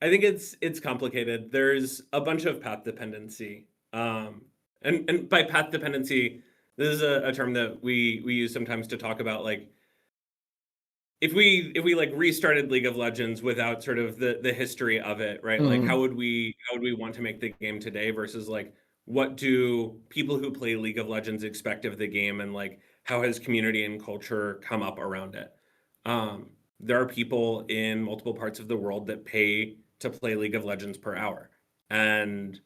I think it's complicated. There's a bunch of path dependency. And by path dependency, this is a term that we use sometimes to talk about like if we like restarted League of Legends without sort of the history of it, right? Like how would we want to make the game today versus like what do people who play League of Legends expect of the game, and like how has community and culture come up around it? There are people in multiple parts of the world that pay to play League of Legends per hour. And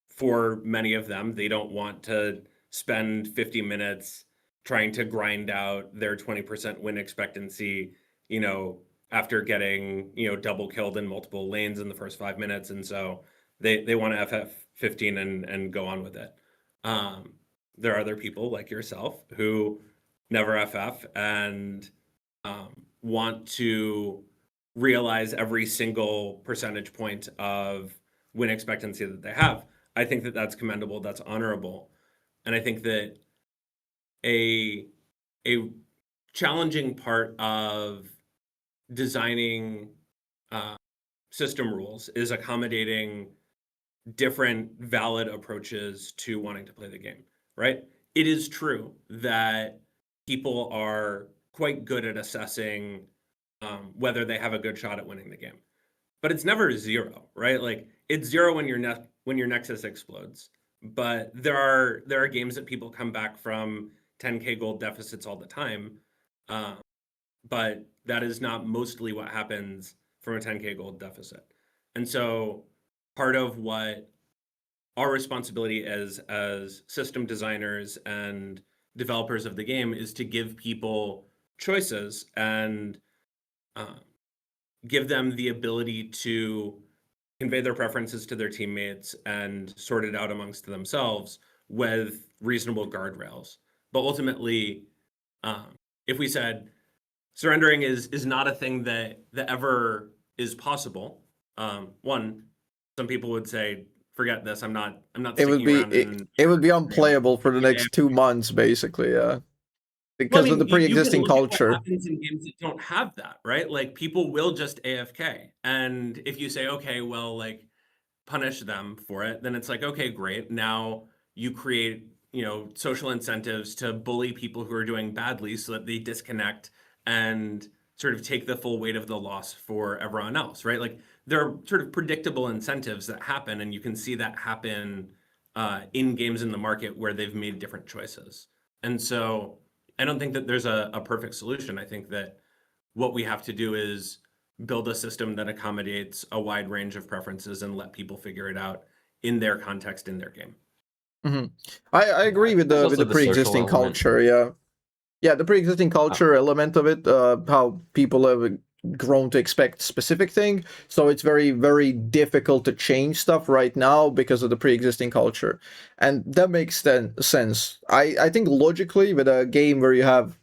for many of them, they don't want to spend 50 minutes trying to grind out their 20% win expectancy, after getting, double killed in multiple lanes in the first 5 minutes. And so they want to FF 15 and go on with it. There are other people like yourself who never FF and want to realize every single percentage point of win expectancy that they have. I think that that's commendable, that's honorable. And I think that a challenging part of designing system rules is accommodating different valid approaches to wanting to play the game, right? It is true that people are quite good at assessing whether they have a good shot at winning the game, but it's never zero, right? Like it's zero when your Nexus explodes, but there are games that people come back from 10K gold deficits all the time, but that is not mostly what happens from a 10K gold deficit. And so part of what our responsibility as system designers and developers of the game is to give people choices and give them the ability to convey their preferences to their teammates and sort it out amongst themselves with reasonable guardrails. But ultimately, if we said surrendering is not a thing that ever is possible, one, some people would say, forget this. I'm not sticking around. It would be unplayable for the next 2 months, basically. Yeah. Because of the pre-existing culture. What happens in games that don't have that, right? Like people will just AFK. And if you say, okay, well, like punish them for it, then it's like, okay, great. Now you create, social incentives to bully people who are doing badly so that they disconnect and sort of take the full weight of the loss for everyone else, right? Like there are sort of predictable incentives that happen, and you can see that happen in games in the market where they've made different choices. And so I don't think that there's a perfect solution. I think that what we have to do is build a system that accommodates a wide range of preferences and let people figure it out in their context, in their game. Mm-hmm. I agree with the pre-existing culture. Yeah, the pre-existing culture element of it, how people have grown to expect specific thing. So it's very, very difficult to change stuff right now because of the pre-existing culture. And that makes sense. I think logically with a game where you have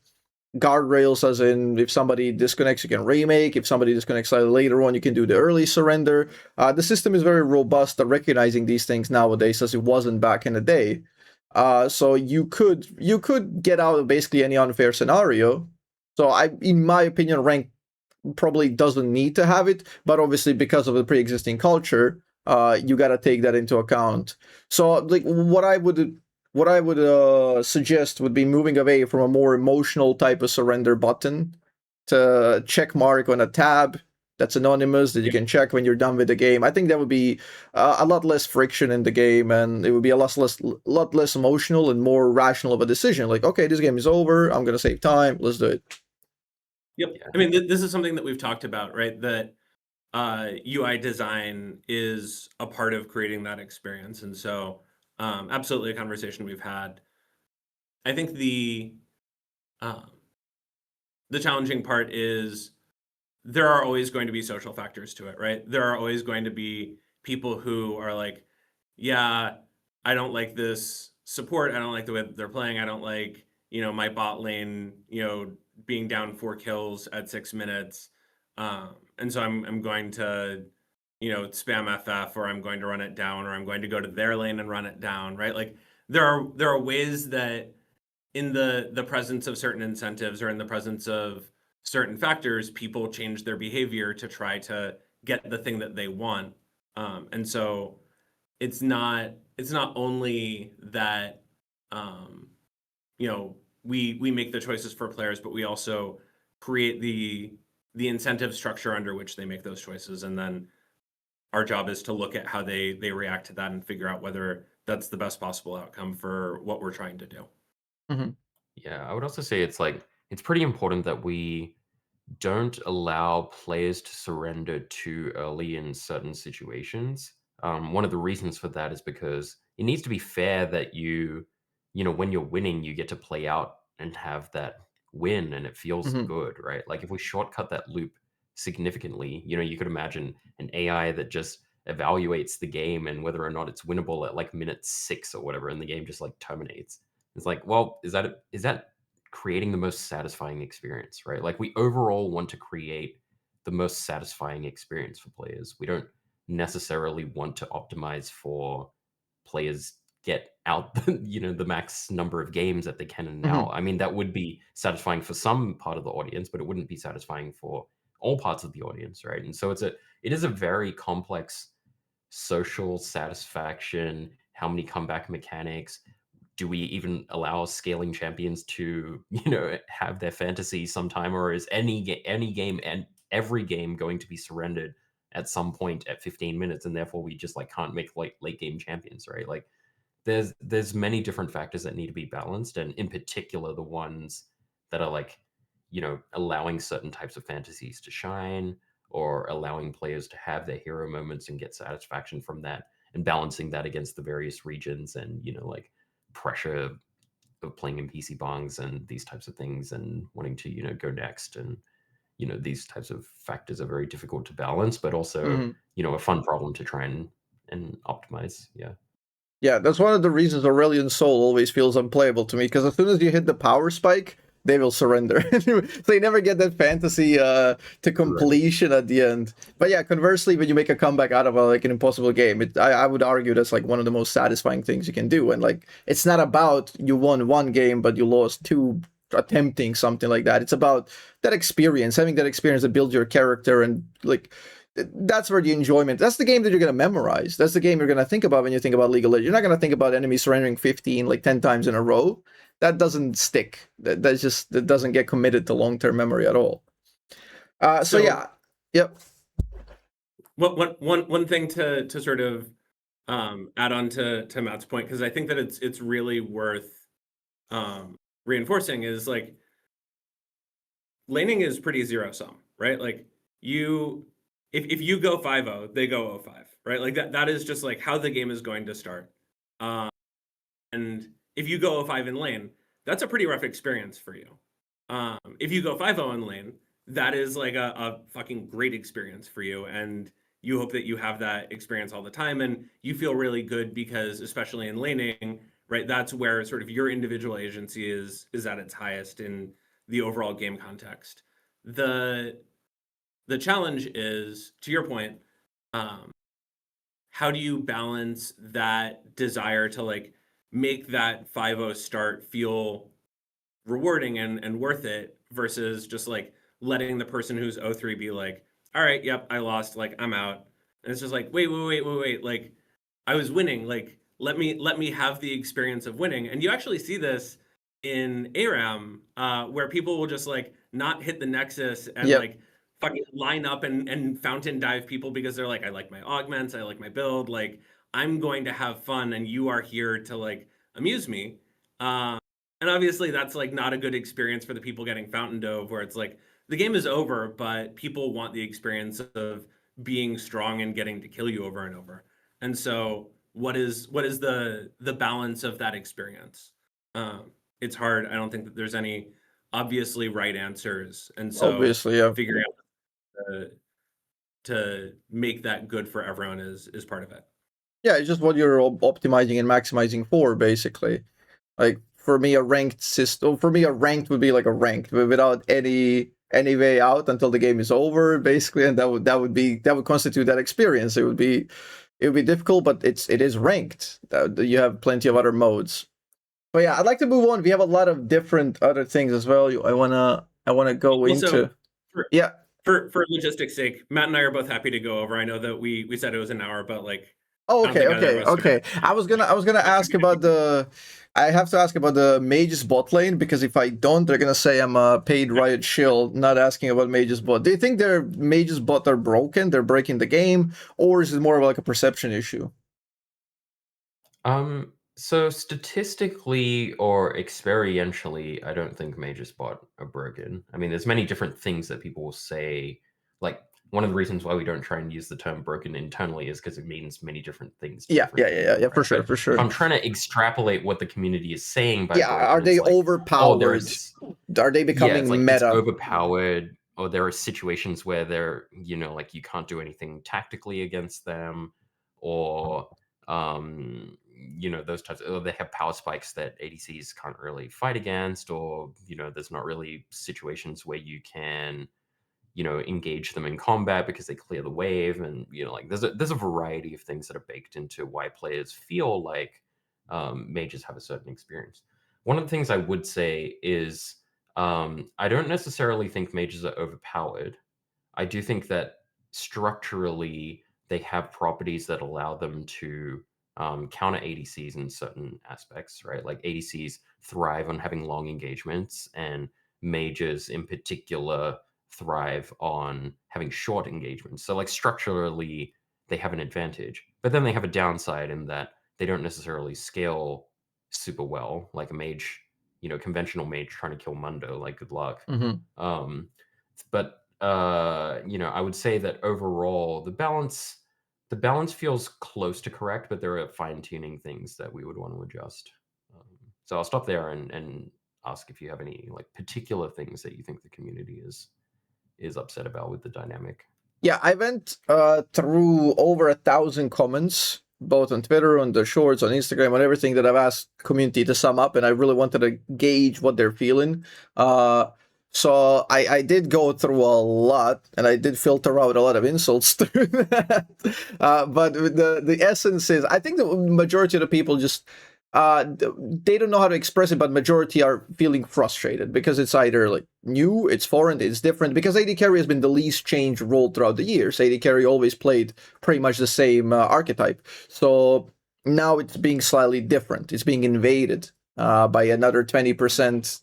guardrails, as in if somebody disconnects, you can remake. If somebody disconnects slightly later on, you can do the early surrender. The system is very robust at recognizing these things nowadays, as it wasn't back in the day. So you could get out of basically any unfair scenario. So in my opinion, rank probably doesn't need to have it, but obviously because of the pre-existing culture, you got to take that into account. So like what I would suggest would be moving away from a more emotional type of surrender button to check mark on a tab that's anonymous that you can check when you're done with the game. I think that would be a lot less friction in the game, and it would be a lot less emotional and more rational of a decision. Like, okay, this game is over. I'm gonna save time. Let's do it. Yep. I mean, this is something that we've talked about, right? That UI design is a part of creating that experience, and so absolutely a conversation we've had. I think the challenging part is there are always going to be social factors to it, right? There are always going to be people who are like, yeah, I don't like this support. I don't like the way that they're playing. I don't like, my bot lane, being down 4 kills at 6 minutes. And so I'm going to, spam FF, or I'm going to run it down, or I'm going to go to their lane and run it down, right? Like there are ways that in the presence of certain incentives, or in the presence of certain factors, people change their behavior to try to get the thing that they want. And so it's not only that we make the choices for players, but we also create the incentive structure under which they make those choices, and then our job is to look at how they react to that and figure out whether that's the best possible outcome for what we're trying to do. Yeah, I would also say it's pretty important that we don't allow players to surrender too early in certain situations. One of the reasons for that is because it needs to be fair that when you're winning, you get to play out and have that win, and it feels good, right? Like if we shortcut that loop significantly, you could imagine an AI that just evaluates the game and whether or not it's winnable at like minute 6 or whatever, and the game just like terminates. It's like, well, is that creating the most satisfying experience, right? Like we overall want to create the most satisfying experience for players. We don't necessarily want to optimize for players get out the max number of games that they can in an hour. I mean, that would be satisfying for some part of the audience, but it wouldn't be satisfying for all parts of the audience, right? And so it is a very complex social satisfaction, how many comeback mechanics, do we even allow scaling champions to have their fantasy sometime, or is any game and every game going to be surrendered at some point at 15 minutes, and therefore we just like can't make like late game champions, right? Like there's many different factors that need to be balanced, and in particular the ones that are like allowing certain types of fantasies to shine, or allowing players to have their hero moments and get satisfaction from that, and balancing that against the various regions and like pressure of playing in PC bongs and these types of things, and wanting to go next, and these types of factors are very difficult to balance, but also a fun problem to try and optimize. Yeah, that's one of the reasons Aurelion Sol always feels unplayable to me, because as soon as you hit the power spike, they will surrender. They never get that fantasy to completion at the end. But yeah, conversely, when you make a comeback out of an impossible game, I would argue that's like one of the most satisfying things you can do. And like, it's not about you won one game, but you lost 2 attempting something like that. It's about that experience, having that experience that builds your character, and like, that's where the enjoyment. That's the game that you're going to memorize. That's the game you're going to think about when you think about League of Legends. You're not going to think about enemies surrendering 15 like 10 times in a row. That doesn't stick. That doesn't get committed to long-term memory at all. So yeah, yep. One thing to sort of add on to Matt's point, because I think that it's really worth reinforcing, is like laning is pretty zero sum, right? Like if you go 5-0, they go 0-5, right? Like that is just like how the game is going to start. And if you go 0-5 in lane, that's a pretty rough experience for you. If you go 5-0 in lane, that is like a fucking great experience for you, and you hope that you have that experience all the time, and you feel really good because, especially in laning, right, that's where sort of your individual agency is at its highest in the overall game context. The challenge is, to your point, how do you balance that desire to like make that 5-0 start feel rewarding and worth it, versus just like letting the person who's 0-3 be like, all right, yep, I lost, like I'm out. And it's just like, wait, like I was winning, like let me have the experience of winning. And you actually see this in ARAM, where people will just like not hit the Nexus and like fucking line up and fountain dive people because they're like, I like my augments, I like my build, like I'm going to have fun, and you are here to like amuse me. And obviously that's like not a good experience for the people getting fountain dove, where it's like the game is over, but people want the experience of being strong and getting to kill you over and over. And so what is the balance of that experience? It's hard. I don't think that there's any obviously right answers. And so obviously, yeah. figuring out to make that good for everyone is part of it. Yeah, it's just what you're optimizing and maximizing for, basically. Like for me, a ranked system. For me, a ranked would be like a ranked, but without any way out until the game is over, basically, and that would constitute that experience. It would be difficult, but it is ranked. You have plenty of other modes. But yeah, I'd like to move on. We have a lot of different other things as well. I wanna go into. Yeah. For logistics' sake, Matt and I are both happy to go over. I know that we said it was an hour, but like. Oh, okay. I was gonna ask about the. I have to ask about the Mage's bot lane, because if I don't, they're gonna say I'm a paid Riot shill, not asking about Mage's bot. Do you think their Mage's bot are broken? They're breaking the game, or is it more of like a perception issue? So statistically or experientially, I don't think Mage's bot are broken. I mean, there's many different things that people will say. Like, one of the reasons why we don't try and use the term broken internally is because it means many different things. Yeah, for sure. If I'm trying to extrapolate what the community is saying by broken, are they like, overpowered? Are they becoming meta? It's overpowered, or there are situations where they're, like, you can't do anything tactically against them, or those types of, they have power spikes that ADCs can't really fight against, or there's not really situations where you can engage them in combat because they clear the wave, and like there's a variety of things that are baked into why players feel like mages have a certain experience. One of the things I would say is I don't necessarily think mages are overpowered. I do think that structurally they have properties that allow them to counter ADCs in certain aspects, right? Like ADCs thrive on having long engagements, and mages in particular thrive on having short engagements. So like structurally, they have an advantage, but then they have a downside in that they don't necessarily scale super well. Like a mage, conventional mage trying to kill Mundo, like good luck. But I would say that overall the balance feels close to correct, but there are fine-tuning things that we would want to adjust. So I'll stop there and ask if you have any like particular things that you think the community is upset about with the dynamic. Yeah, I went through over 1,000 comments, both on Twitter, on the shorts, on Instagram, on everything that I've asked community to sum up, and I really wanted to gauge what they're feeling. So I did go through a lot, and I did filter out a lot of insults through that. But the essence is, I think the majority of the people just they don't know how to express it, but majority are feeling frustrated because it's either like new, it's foreign, it's different. Because AD carry has been the least changed role throughout the years. AD carry always played pretty much the same archetype. So now it's being slightly different. It's being invaded by another 20%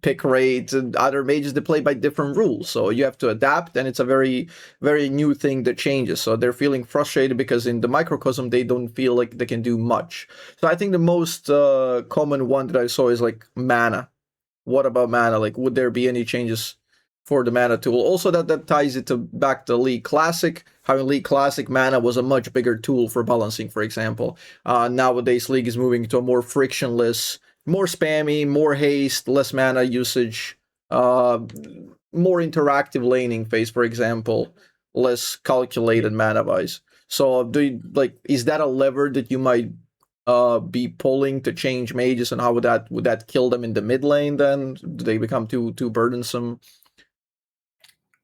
pick rate, and other mages that play by different rules. So you have to adapt, and it's a very, very new thing that changes. So they're feeling frustrated because in the microcosm, they don't feel like they can do much. So I think the most common one that I saw is like mana. What about mana? Like, would there be any changes for the mana tool? Also, that ties it back to League Classic. How in League Classic, mana was a much bigger tool for balancing, for example. Nowadays, League is moving to a more frictionless, more spammy, more haste, less mana usage, more interactive laning phase, for example, less calculated mana-wise. So is that a lever that you might be pulling to change mages, and how would that kill them in the mid lane then? Do they become too burdensome?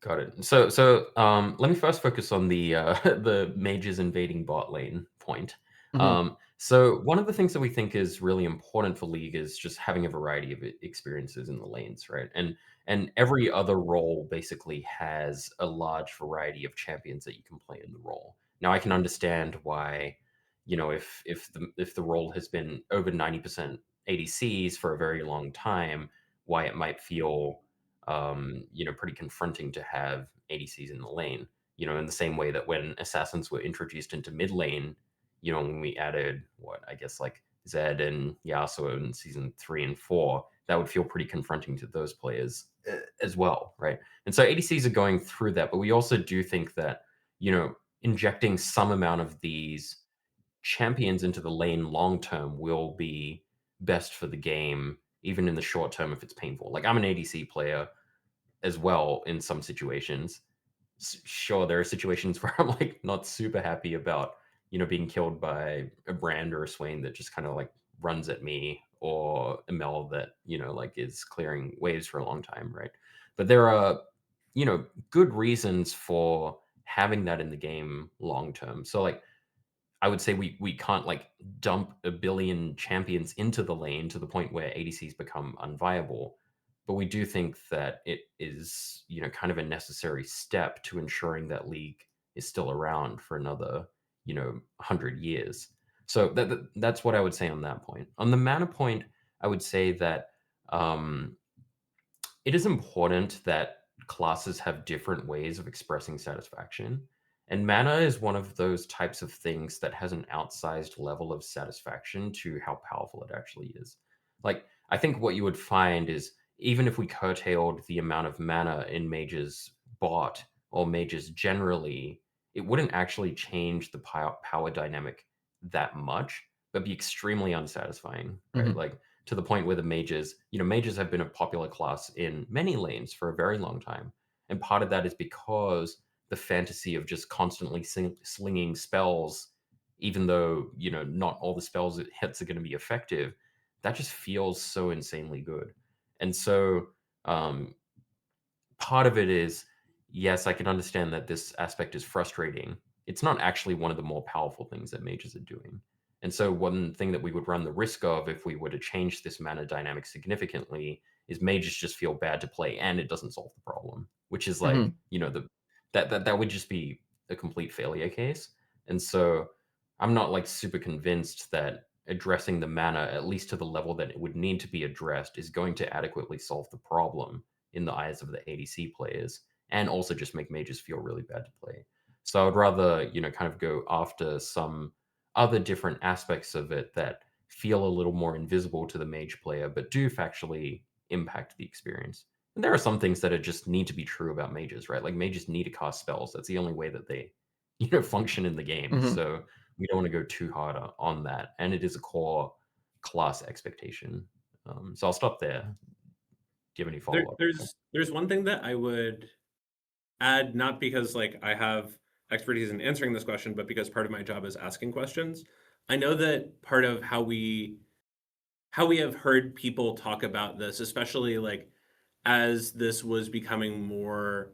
Got it. So let me first focus on the the mages invading bot lane point. So one of the things that we think is really important for League is just having a variety of experiences in the lanes, right? And every other role basically has a large variety of champions that you can play in the role. Now I can understand why, if the role has been over 90% ADCs for a very long time, why it might feel pretty confronting to have ADCs in the lane. In the same way that when assassins were introduced into mid lane, when we added like Zed and Yasuo in season 3 and 4, that would feel pretty confronting to those players as well, right? And so ADCs are going through that, but we also do think that, injecting some amount of these champions into the lane long term will be best for the game, even in the short term if it's painful. Like, I'm an ADC player as well in some situations, sure, there are situations where I'm like not super happy about, being killed by a Brand or a Swain that just kind of like runs at me, or a Mel that, like is clearing waves for a long time, right? But there are, good reasons for having that in the game long term. So like I would say we can't like dump a billion champions into the lane to the point where ADCs become unviable. But we do think that it is, kind of a necessary step to ensuring that League is still around for another, 100 years. So that's what I would say on that point. On the mana point, I would say that um, it is important that classes have different ways of expressing satisfaction. And mana is one of those types of things that has an outsized level of satisfaction to how powerful it actually is. Like, I think what you would find is even if we curtailed the amount of mana in Mage's bot or Mages generally, it wouldn't actually change the power dynamic that much, but be extremely unsatisfying, right? Mhm. Like, to the point where the mages have been a popular class in many lanes for a very long time. And part of that is because the fantasy of just constantly slinging spells, even though, not all the spells it hits are going to be effective, that just feels so insanely good. And so um, part of it is, yes, I can understand that this aspect is frustrating. It's not actually one of the more powerful things that mages are doing. And so one thing that we would run the risk of if we were to change this mana dynamic significantly is mages just feel bad to play and it doesn't solve the problem, which is like, Mhm. that would just be a complete failure case. And so I'm not like super convinced that addressing the mana, at least to the level that it would need to be addressed, is going to adequately solve the problem in the eyes of the ADC players, and also just make mages feel really bad to play. So I would rather, kind of go after some other different aspects of it that feel a little more invisible to the mage player, but do factually impact the experience. And there are some things that are just need to be true about mages, right? Like mages need to cast spells. That's the only way that they, function in the game. Mhm. So we don't want to go too hard on that. And it is a core class expectation. So I'll stop there. Do you have any follow up? There's one thing that I would add, not because like I have expertise in answering this question, but because part of my job is asking questions. I know that part of how we have heard people talk about this, especially like as this was becoming more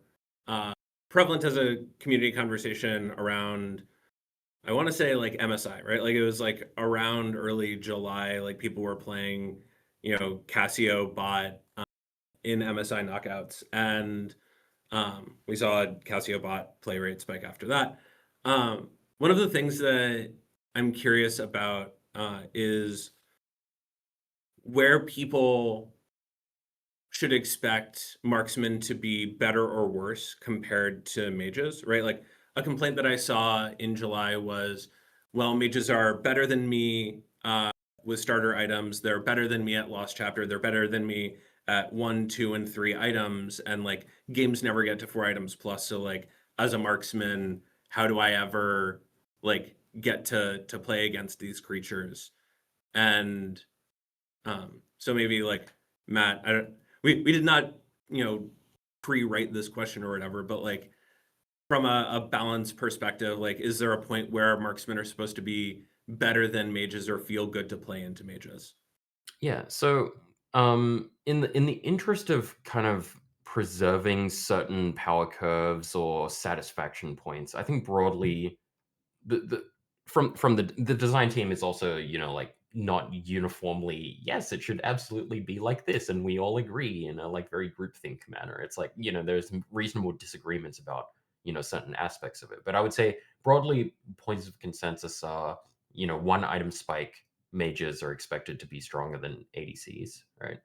uh, prevalent as a community conversation around, I want to say like MSI, right? Like it was like around early July, like people were playing, Cassio bot in MSI knockouts, and we saw Cassio bot play rate spike after that. One of the things that I'm curious about is where people should expect marksmen to be better or worse compared to mages, right? Like a complaint that I saw in July was, well, mages are better than me with starter items. They're better than me at Lost Chapter. They're better than me at 1, 2, and 3 items. And like games never get to 4 items plus. So like as a marksman, how do I ever like get to play against these creatures? And so maybe like Matt, I don't, we did not, pre-write this question or whatever, but like from a balance perspective, like is there a point where marksmen are supposed to be better than mages or feel good to play into mages? Yeah. So, in the interest of kind of preserving certain power curves or satisfaction points, I think broadly the from the design team is also, like not uniformly, yes, it should absolutely be like this, and we all agree in a like very groupthink manner. It's like, there's reasonable disagreements about, certain aspects of it. But I would say broadly points of consensus are, one item spike mages are expected to be stronger than ADCs, right?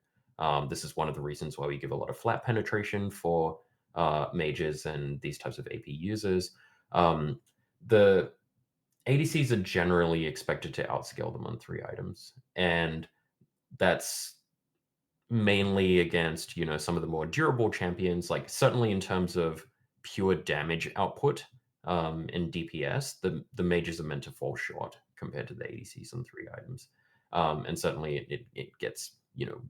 This is one of the reasons why we give a lot of flat penetration for mages and these types of AP users. The ADCs are generally expected to outscale them on 3 items, and that's mainly against, some of the more durable champions, like, certainly in terms of pure damage output, and DPS, the mages are meant to fall short compared to the ADCs on 3 items. And certainly it gets,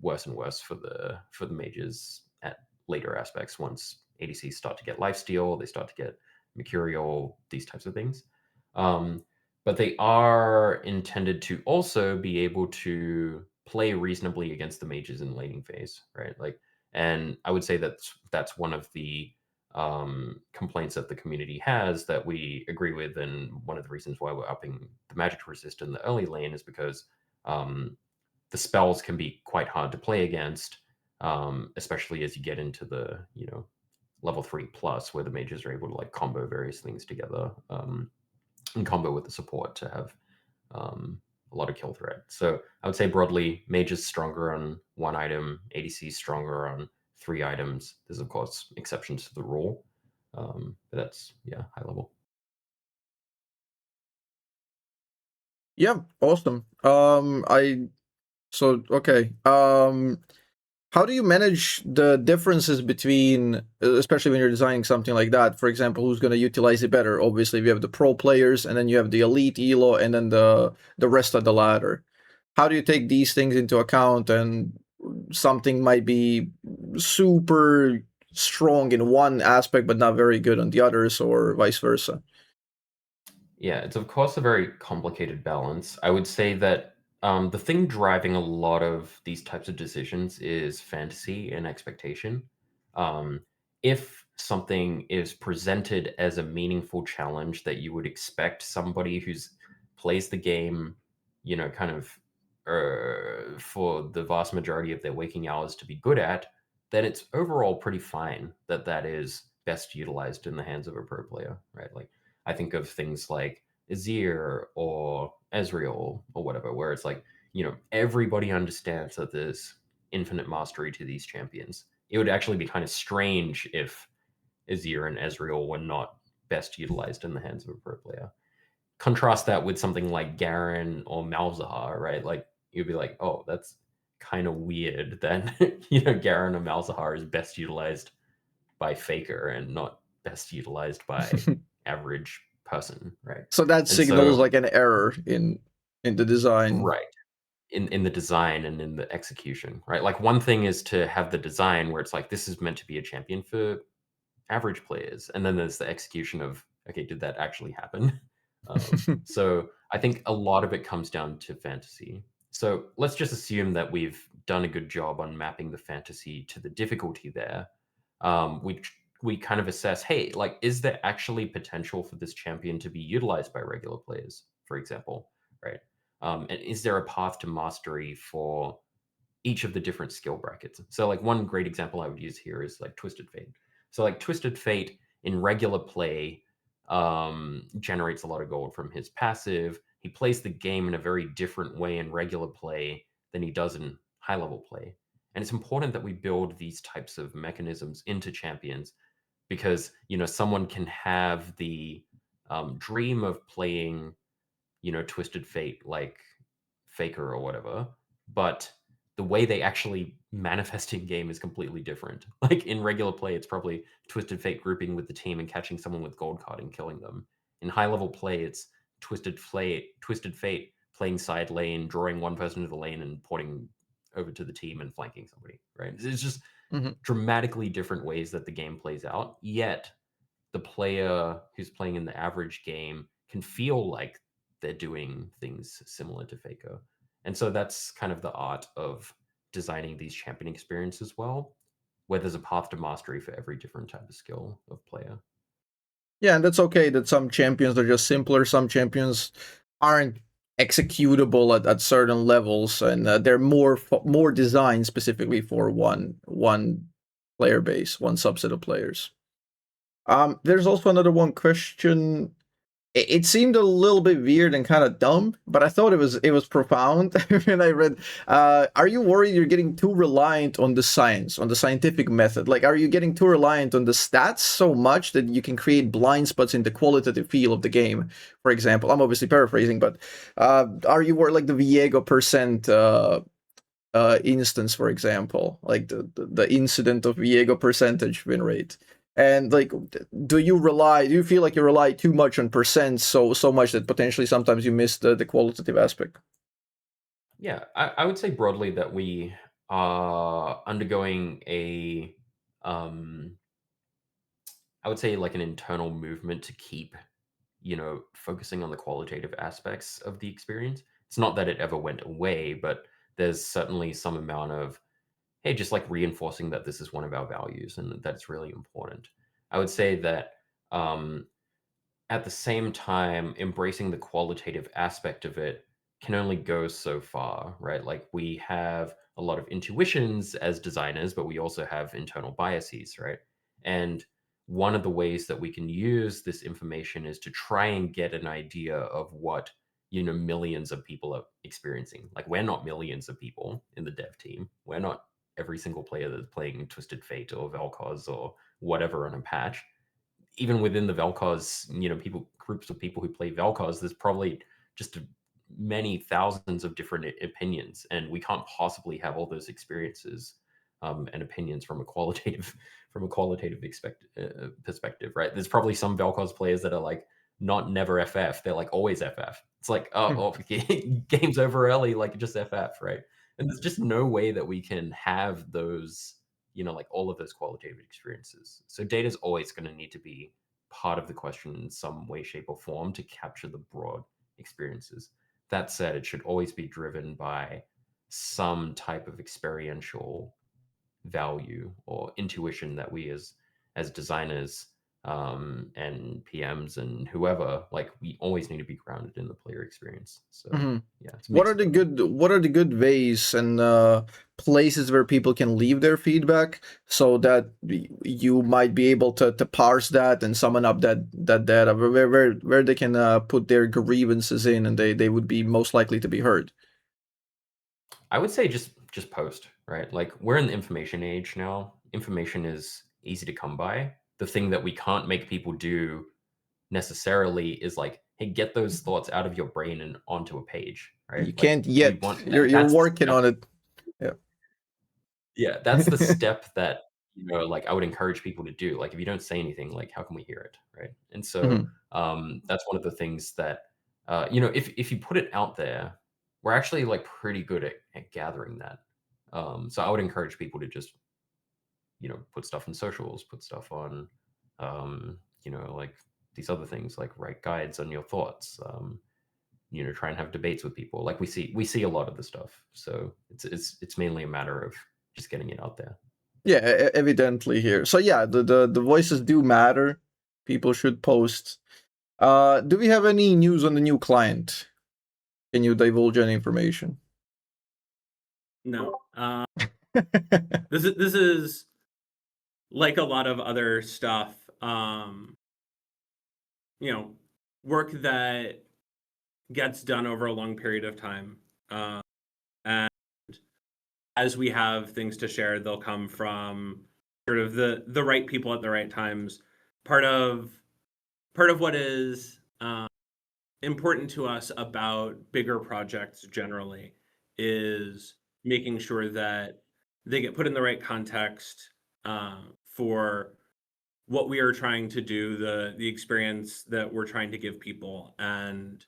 worse and worse for the mages at later aspects once ADCs start to get lifesteal, they start to get mercurial, these types of things. But they are intended to also be able to play reasonably against the mages in laning phase, right? Like, and I would say that's one of the complaints that the community has that we agree with, and one of the reasons why we're upping the magic resist in the early lane is because the spells can be quite hard to play against, especially as you get into the level 3 plus, where the mages are able to like combo various things together and combo with the support to have a lot of kill threat. So I would say broadly, mage is stronger on 1 item, ADC is stronger on 3 items. There's of course exceptions to the rule, but that's high level. Yeah, awesome. Okay. How do you manage the differences between, especially when you're designing something like that? For example, who's going to utilize it better? Obviously, we have the pro players, and then you have the elite elo, and then the rest of the ladder. How do you take these things into account? And something might be super strong in one aspect, but not very good on the others, or vice versa. Yeah, it's of course a very complicated balance. I would say that the thing driving a lot of these types of decisions is fantasy and expectation. If something is presented as a meaningful challenge that you would expect somebody who's plays the game, kind of for the vast majority of their waking hours to be good at, then it's overall pretty fine that that is best utilized in the hands of a pro player, right? Like, I think of things like Azir or Ezreal or whatever, where it's like, everybody understands that there's infinite mastery to these champions. It would actually be kind of strange if Azir and Ezreal were not best utilized in the hands of a pro player. Contrast that with something like Garen or Malzahar, right? Like, you'd be like, oh, that's kind of weird that, Garen or Malzahar is best utilized by Faker and not best utilized by average person, right? So that signals like an error in the design, right? In the design and in the execution, right? Like, one thing is to have the design where it's like, this is meant to be a champion for average players, and then there's the execution of, okay, did that actually happen? So I think a lot of it comes down to fantasy. So let's just assume that we've done a good job on mapping the fantasy to the difficulty there. We kind of assess, hey, like, is there actually potential for this champion to be utilized by regular players, for example, right? And is there a path to mastery for each of the different skill brackets? So like, one great example I would use here is like Twisted Fate. So like, Twisted Fate in regular play generates a lot of gold from his passive. He plays the game in a very different way in regular play than he does in high level play. And it's important that we build these types of mechanisms into champions, because someone can have the dream of playing Twisted Fate like Faker or whatever, but the way they actually manifest in game is completely different. Like, in regular play, it's probably Twisted Fate grouping with the team and catching someone with gold card and killing them. In high level play, it's Twisted Fate playing side lane, drawing one person to the lane and porting over to the team and flanking somebody, right? It's just dramatically different ways that the game plays out, yet the player who's playing in the average game can feel like they're doing things similar to Faker. And so that's kind of the art of designing these champion experiences well, where there's a path to mastery for every different type of skill of player. Yeah, and that's okay that some champions are just simpler, some champions aren't executable at certain levels, and they're more designed specifically for one player base, one subset of players. There's also another one question. It seemed a little bit weird and kind of dumb, but I thought it was profound when I read. Are you worried you're getting too reliant on the science, on the scientific method? Like, are you getting too reliant on the stats so much that you can create blind spots in the qualitative feel of the game? For example, I'm obviously paraphrasing, but are you worried, like the Viego percent instance, for example, like the incident of Viego percentage win rate? And like, do you feel like you rely too much on percent so much that potentially sometimes you miss the qualitative aspect? Yeah, I would say broadly that we are undergoing a I would say like an internal movement to keep, focusing on the qualitative aspects of the experience. It's not that it ever went away, but there's certainly some amount of, hey, just like reinforcing that this is one of our values and that's really important. I would say that um, at the same time, embracing the qualitative aspect of it can only go so far, right? Like we have a lot of intuitions as designers, but we also have internal biases, right? And one of the ways that we can use this information is to try and get an idea of what, millions of people are experiencing. Like we're not millions of people in the dev team. We're not every single player that's playing Twisted Fate or VelKoz or whatever on a patch. Even within the Vel'Koz, groups of people who play Vel'Koz, there's probably just many thousands of different opinions, and we can't possibly have all those experiences and opinions from a qualitative perspective, right? There's probably some Vel'Koz players that are like not never FF, they're like always FF. It's like, oh, game's over early, like just FF, right? And there's just no way that we can have those, like all of those qualitative experiences. So data is always going to need to be part of the question in some way, shape, or form to capture the broad experiences. That said, it should always be driven by some type of experiential value or intuition that we as designers and PMs and whoever, like we always need to be grounded in the player experience. So yeah, it's what are the good ways and places where people can leave their feedback so that you might be able to parse that and summon up that data where they can put their grievances in and they would be most likely to be heard? I would say just post, right? Like we're in the information age now. Information is easy to come by. The thing that we can't make people do necessarily is like, hey, get those thoughts out of your brain and onto a page, right? You Like can't yet. You're working on it. Yeah. Yeah, that's the step that, like I would encourage people to do. Like if you don't say anything, like how can we hear it, right? And so that's one of the things that if you put it out there, we're actually like pretty good at gathering that. So I would encourage people to just put stuff in socials, put stuff on like these other things, like write guides on your thoughts. Try and have debates with people. Like we see a lot of the stuff. So it's mainly a matter of just getting it out there. Yeah, evidently here. So yeah, the voices do matter. People should post. Do we have any news on the new client? Can you divulge any information? No. This is like a lot of other stuff. Work that gets done over a long period of time. And as we have things to share, they'll come from sort of the right people at the right times. Part of what is important to us about bigger projects generally is making sure that they get put in the right context for what we are trying to do, the experience that we're trying to give people. And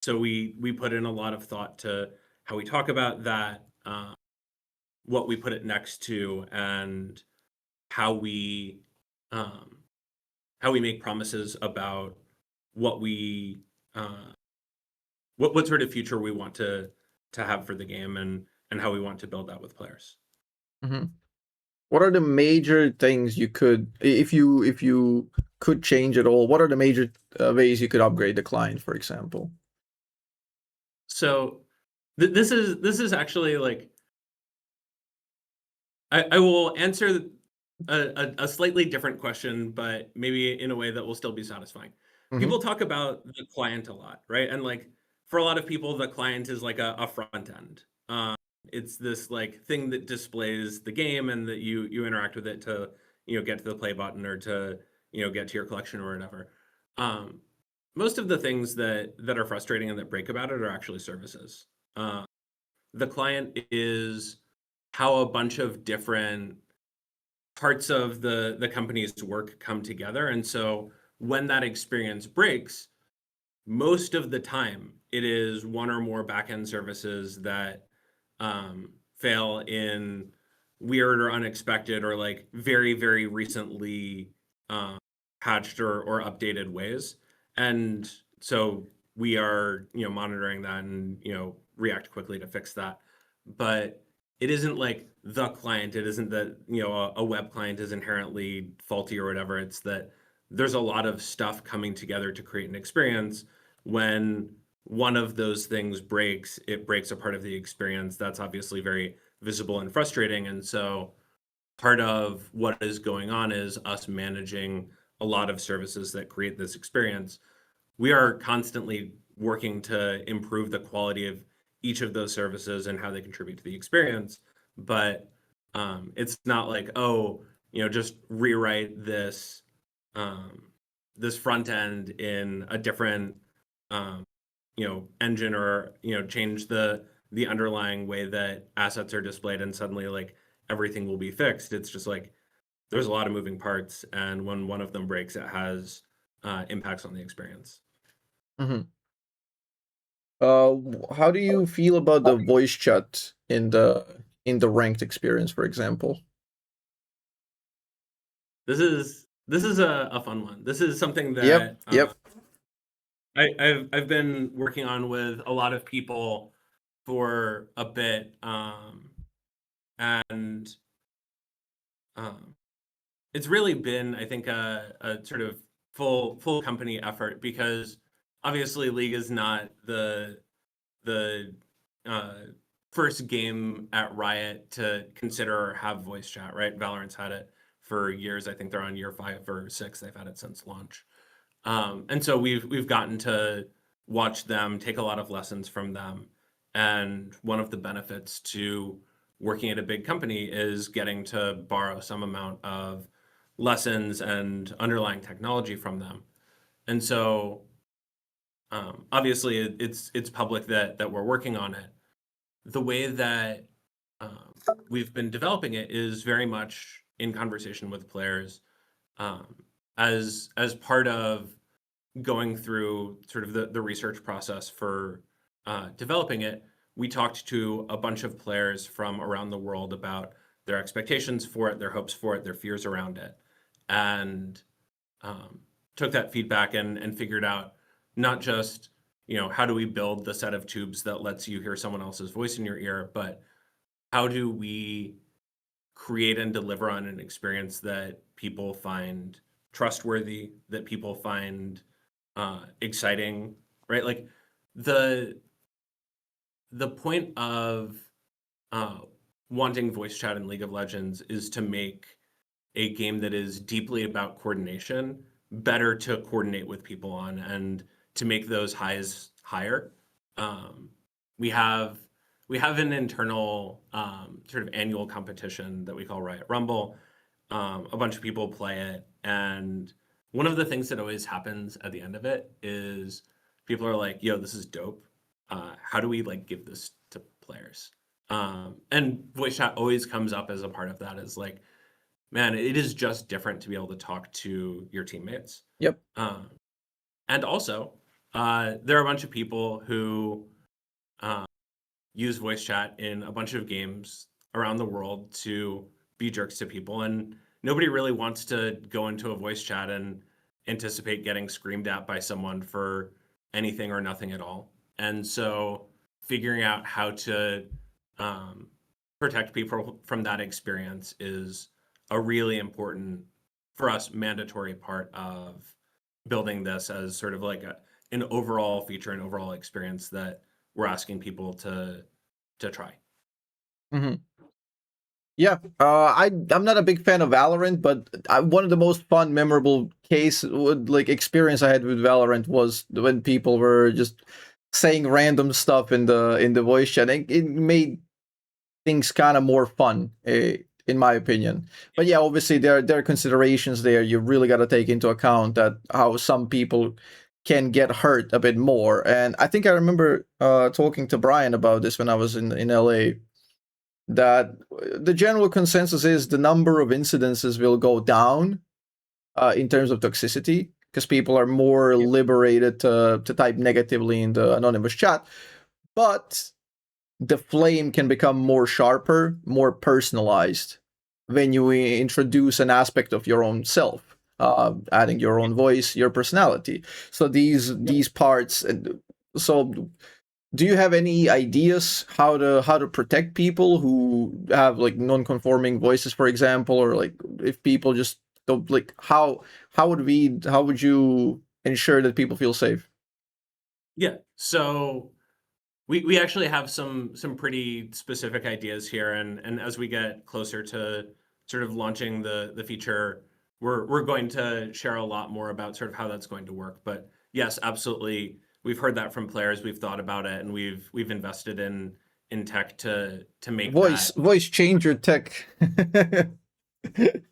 so we put in a lot of thought to how we talk about that, what we put it next to, and how we make promises about what we what sort of future we want to have for the game, and how we want to build that with players. What are the major things you could, if you could change it all, what are the major ways you could upgrade the client, for example? So this is actually like, I will answer a slightly different question, but maybe in a way that will still be satisfying. People talk about the client a lot, right? And like for a lot of people, the client is like a front end. It's this like thing that displays the game and that you interact with it to get to the play button or to get to your collection or whatever. Most of the things that are frustrating and that break about it are actually services. The client is how a bunch of different parts of the company's work come together. And so when that experience breaks, most of the time it is one or more backend services that fail in weird or unexpected or like very, very recently patched or updated ways. And so we are, monitoring that and, react quickly to fix that. But it isn't like the client. It isn't that, a web client is inherently faulty or whatever. It's that there's a lot of stuff coming together to create an experience. When one of those things breaks, it breaks a part of the experience. That's obviously very visible and frustrating. And so part of what is going on is us managing a lot of services that create this experience. We are constantly working to improve the quality of each of those services and how they contribute to the experience. But it's not like, just rewrite this this front end in a different engine, or change the underlying way that assets are displayed and suddenly like everything will be fixed. It's just like there's a lot of moving parts, and when one of them breaks, it has impacts on the experience. Mm-hmm. How do you feel about the voice chat in the ranked experience, for example? This is a fun one. This is something that Yep. I've been working on with a lot of people for a bit, and it's really been, I think, a sort of full company effort, because obviously League is not the first game at Riot to consider or have voice chat, right? Valorant's had it for years. I think they're on year 5 or 6. They've had it since launch. And so we've gotten to watch them, take a lot of lessons from them. And one of the benefits to working at a big company is getting to borrow some amount of lessons and underlying technology from them. And so obviously it's public that we're working on it. The way that we've been developing it is very much in conversation with players, as part of going through sort of the research process for developing it. We talked to a bunch of players from around the world about their expectations for it, their hopes for it, their fears around it, and took that feedback and figured out not just, how do we build the set of tubes that lets you hear someone else's voice in your ear, but how do we create and deliver on an experience that people find trustworthy, that people find exciting, right? Like the point of wanting voice chat in League of Legends is to make a game that is deeply about coordination better to coordinate with people on, and to make those highs higher. We have an internal sort of annual competition that we call Riot Rumble. A bunch of people play it, and one of the things that always happens at the end of it is people are like, yo, this is dope. How do we like give this to players? And voice chat always comes up as a part of that, is like, man, it is just different to be able to talk to your teammates. Yep. And also, there are a bunch of people who use voice chat in a bunch of games around the world to be jerks to people, and nobody really wants to go into a voice chat and anticipate getting screamed at by someone for anything or nothing at all. And so figuring out how to protect people from that experience is a really important, for us, mandatory part of building this as sort of like an overall feature, an overall experience that we're asking people to try. Mm-hmm. Yeah, I'm not a big fan of Valorant, but one of the most fun, memorable experience I had with Valorant was when people were just saying random stuff in the voice chat. It made things kind of more fun, in my opinion. But yeah, obviously there are considerations there. You really got to take into account that how some people can get hurt a bit more. And I think I remember talking to Brian about this when I was in LA. That the general consensus is the number of incidences will go down in terms of toxicity, because people are more liberated to type negatively in the anonymous chat. But the flame can become more sharper, more personalized when you introduce an aspect of your own self, adding your own voice, your personality. So these parts. So, do you have any ideas how to protect people who have like non-conforming voices, for example, or like if people just don't like how would you ensure that people feel safe? Yeah. So we actually have some pretty specific ideas here, and as we get closer to sort of launching the feature, we're going to share a lot more about sort of how that's going to work. But yes, absolutely, we've heard that from players, we've thought about it, and we've invested in tech to make voice changer tech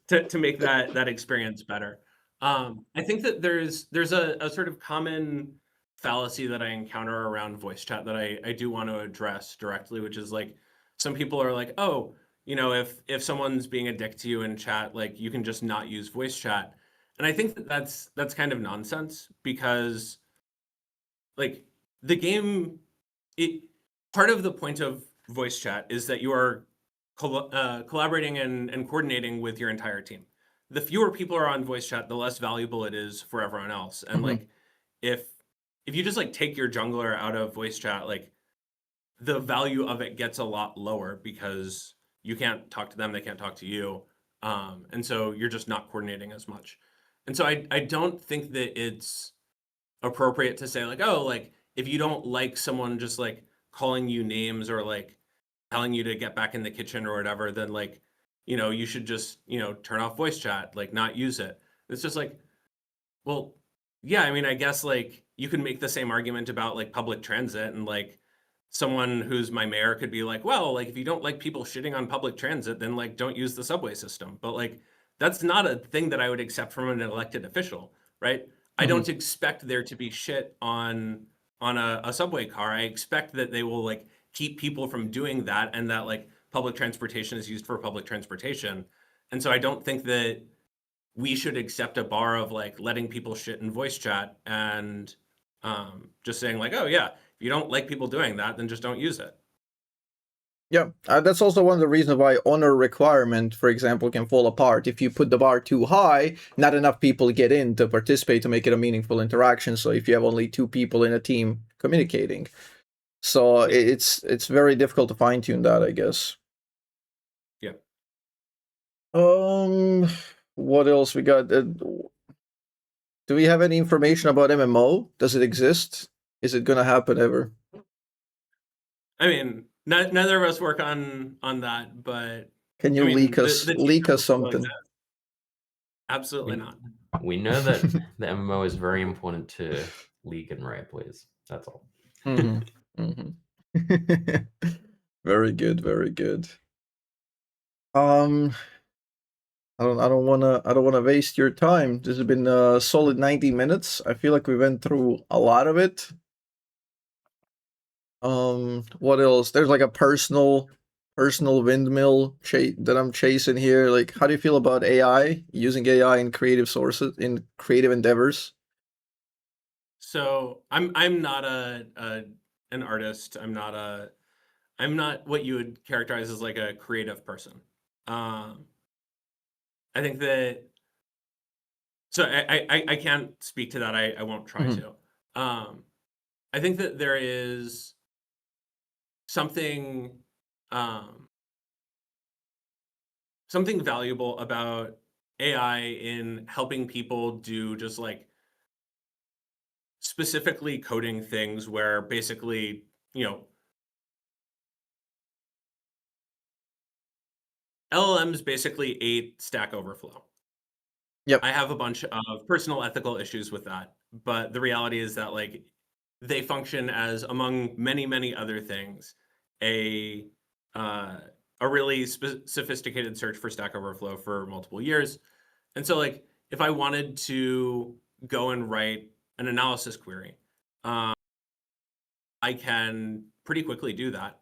to make that experience better. I think that there's a sort of common fallacy that I encounter around voice chat that I do want to address directly, which is like some people are like, oh, you know, if someone's being a dick to you in chat, like you can just not use voice chat. And I think that that's kind of nonsense, because like the game, part of the point of voice chat is that you are collaborating and coordinating with your entire team. The fewer people are on voice chat, the less valuable it is for everyone else. And like if you just like take your jungler out of voice chat, like the value of it gets a lot lower, because you can't talk to them, they can't talk to you. And so you're just not coordinating as much. And so I don't think that it's appropriate to say like, oh, like if you don't like someone just like calling you names or like telling you to get back in the kitchen or whatever, then like, you know, you should just, you know, turn off voice chat, like not use it. It's just like, well, yeah, I mean, I guess like you can make the same argument about like public transit, and like someone who's my mayor could be like, well, like if you don't like people shitting on public transit, then like don't use the subway system. But like that's not a thing that I would accept from an elected official, right? I don't expect there to be shit on a subway car. I expect that they will like keep people from doing that, and that like public transportation is used for public transportation. And so I don't think that we should accept a bar of like letting people shit in voice chat and just saying like, oh yeah, if you don't like people doing that, then just don't use it. Yeah, that's also one of the reasons why honor requirement, for example, can fall apart. If you put the bar too high, not enough people get in to participate to make it a meaningful interaction. So if you have only 2 people in a team communicating, so it's very difficult to fine tune that, I guess. Yeah. What else we got? Do we have any information about MMO? Does it exist? Is it gonna happen ever? I mean, neither of us work on that, but can you leak us something? Absolutely not. We know that the MMO is very important to League and Riot plays. That's all. Very good, very good. I don't wanna waste your time. This has been a solid 90 minutes. I feel like we went through a lot of it. What else? There's like a personal windmill that I'm chasing here. Like, how do you feel about AI, using AI in creative sources, in creative endeavors? So I'm not an artist. I'm not what you would characterize as like a creative person. I think that, so I can't speak to that. I won't try to. I think that there is something something valuable about AI in helping people do just like specifically coding things where basically, you know, LLMs basically ate Stack Overflow. Yep. I have a bunch of personal ethical issues with that, but the reality is that like they function as, among many other things, a really sophisticated search for Stack Overflow for multiple years. And so like if I wanted to go and write an analysis query, I can pretty quickly do that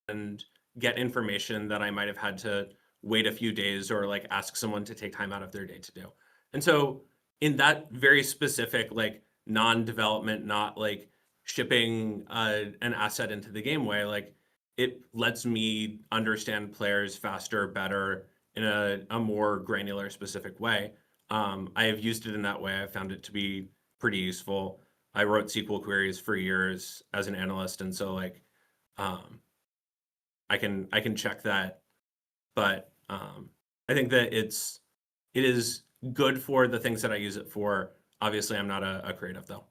and get information that I might have had to wait a few days or like ask someone to take time out of their day to do. And so in that very specific, like non-development, not like shipping an asset into the game way, like it lets me understand players faster, better, in a more granular, specific way. I have used it in that way. I found it to be pretty useful. I wrote SQL queries for years as an analyst, and so like I can check that. But I think that it is good for the things that I use it for. Obviously, I'm not a creative though.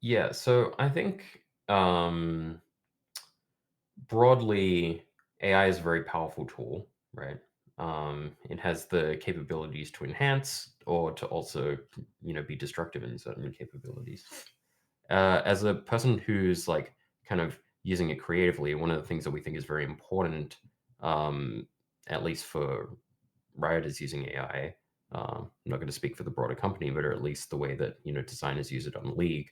Yeah, so I think broadly, AI is a very powerful tool, right? It has the capabilities to enhance or to also, be destructive in certain capabilities. As a person who's like kind of using it creatively, one of the things that we think is very important, at least for Riot, is using AI. I'm not going to speak for the broader company, but or at least the way that designers use it on League,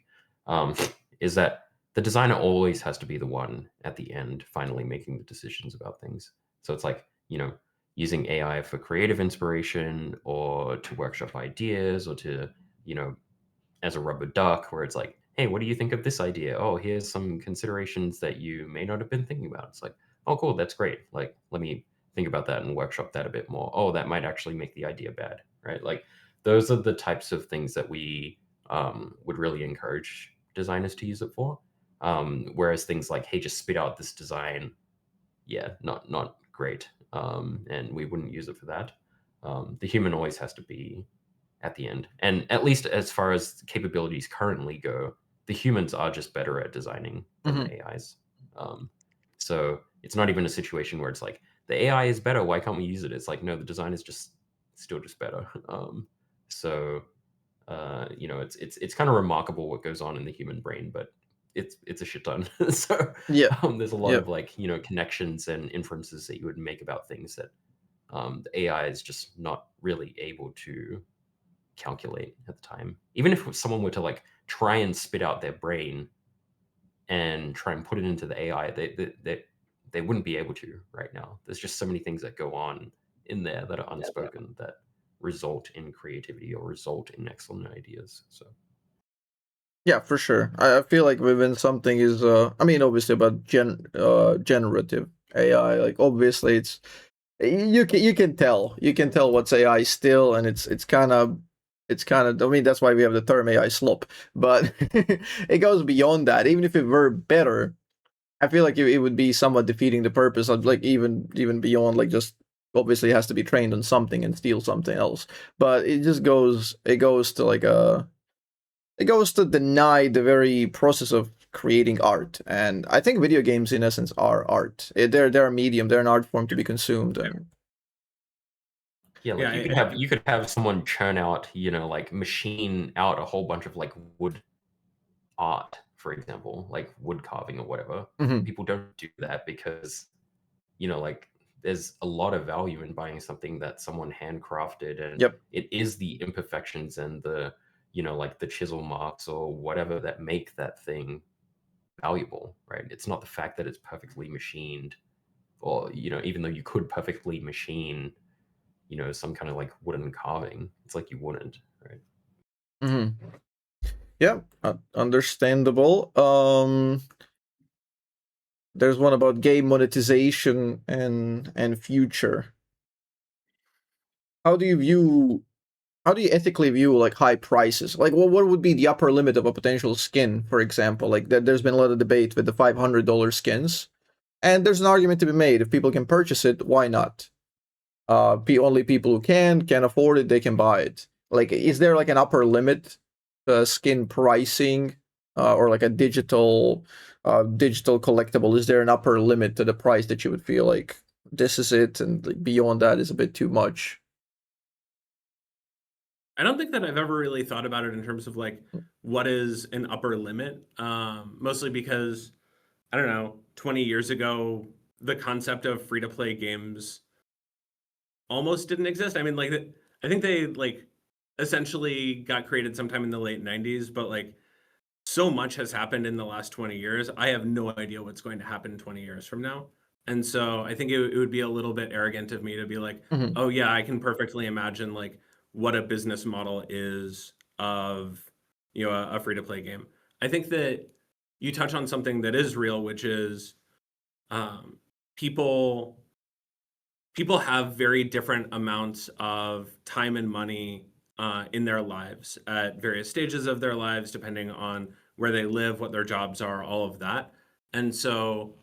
is that the designer always has to be the one at the end finally making the decisions about things. So it's like using AI for creative inspiration or to workshop ideas or to as a rubber duck, where it's like, hey, what do you think of this idea? Oh, here's some considerations that you may not have been thinking about. It's like, oh, cool, that's great. Like, let me think about that and workshop that a bit more. Oh, that might actually make the idea bad, right? Like, those are the types of things that we would really encourage designers to use it for. Whereas things like, hey, just spit out this design, yeah, not great. And we wouldn't use it for that. The human always has to be at the end. And at least as far as capabilities currently go, the humans are just better at designing than the AIs. So it's not even a situation where it's like, the AI is better, why can't we use it? It's like, no, the design is just still just better. It's kind of remarkable what goes on in the human brain, but it's a shit ton. So there's a lot of like, connections and inferences that you would make about things that the AI is just not really able to calculate at the time. Even if someone were to like try and spit out their brain and try and put it into the AI, they wouldn't be able to right now. There's just so many things that go on in there that are unspoken that result in creativity or result in excellent ideas. So yeah, for sure. I feel like within something is I mean, obviously about generative AI, like obviously it's you can tell what's AI still, and it's kind of I mean, that's why we have the term AI slop, but it goes beyond that. Even if it were better, I feel like it would be somewhat defeating the purpose of like even beyond like just obviously it has to be trained on something and steal something else. But it goes to like it goes to deny the very process of creating art. And I think video games in essence are art. They're a medium, they're an art form to be consumed. And you could have someone churn out, like machine out a whole bunch of like wood art, for example, like wood carving or whatever. People don't do that because, like there's a lot of value in buying something that someone handcrafted, and it is the imperfections and the, like the chisel marks or whatever that make that thing valuable, right? It's not the fact that it's perfectly machined, or, even though you could perfectly machine, some kind of like wooden carving, it's like you wouldn't, right? Yeah, understandable. There's one about game monetization and future. How do you ethically view like high prices? Like what would be the upper limit of a potential skin, for example? Like there's been a lot of debate with the $500 skins, and there's an argument to be made. If people can purchase it, why not? Only people who can afford it, they can buy it. Like, is there like an upper limit skin pricing, or like a digital collectible? Is there an upper limit to the price that you would feel like this is it, and like, beyond that is a bit too much? I don't think that I've ever really thought about it in terms of like what is an upper limit. Mostly because I don't know, 20 years ago, the concept of free-to-play games almost didn't exist. I mean, like I think they like essentially got created sometime in the late 90s, but like so much has happened in the last 20 years. I have no idea what's going to happen 20 years from now. And so I think it would be a little bit arrogant of me to be like, oh yeah, I can perfectly imagine like what a business model is of, you know, a free-to-play game. I think that you touch on something that is real, which is people have very different amounts of time and money in their lives at various stages of their lives, depending on where they live, what their jobs are, all of that. And so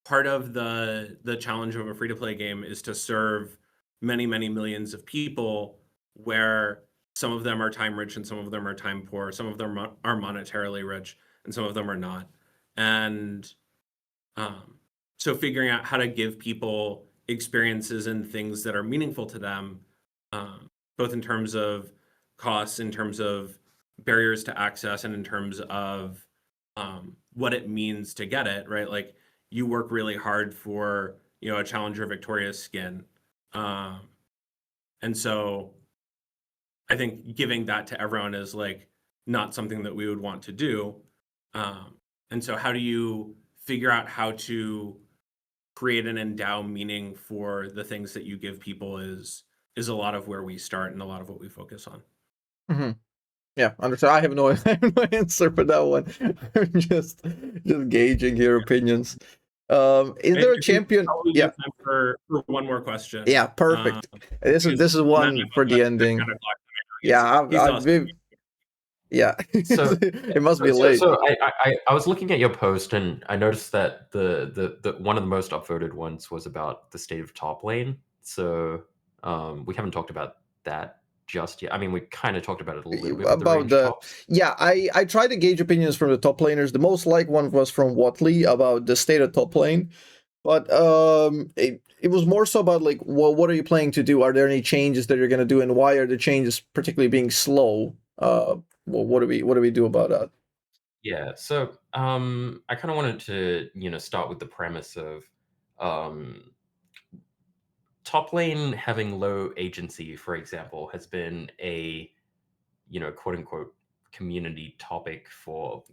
part of the challenge of a free-to-play game is to serve many, many millions of people, where some of them are time rich and some of them are time poor, some of them are monetarily rich and some of them are not. And so figuring out how to give people experiences and things that are meaningful to them, both in terms of costs, in terms of barriers to access, and in terms of what it means to get it, right? Like, you work really hard for, you know, a Challenger Victoria's skin. And so I think giving that to everyone is like not something that we would want to do. And so how do you figure out how to create and endow meaning for the things that you give people is a lot of where we start and a lot of what we focus on. Mm-hmm. Yeah, understand. I have no answer for that one. I'm just gauging your opinions. Is there a champion? Yeah, time for one more question. Yeah, perfect. This is one for the ending. Yeah, yeah. So it must be late. So I was looking at your post and I noticed that the one of the most upvoted ones was about the state of top lane. So we haven't talked about that just yet. I mean, we kind of talked about it a little bit about yeah. I tried to gauge opinions from the top laners. The most liked one was from Watley about the state of top lane, but it was more so about like, well, what are you planning to do? Are there any changes that you're going to do, and why are the changes particularly being slow? Well, what do we do about that? Yeah, so I kind of wanted to, you know, start with the premise of top lane having low agency, for example, has been a, you know, quote unquote community topic for,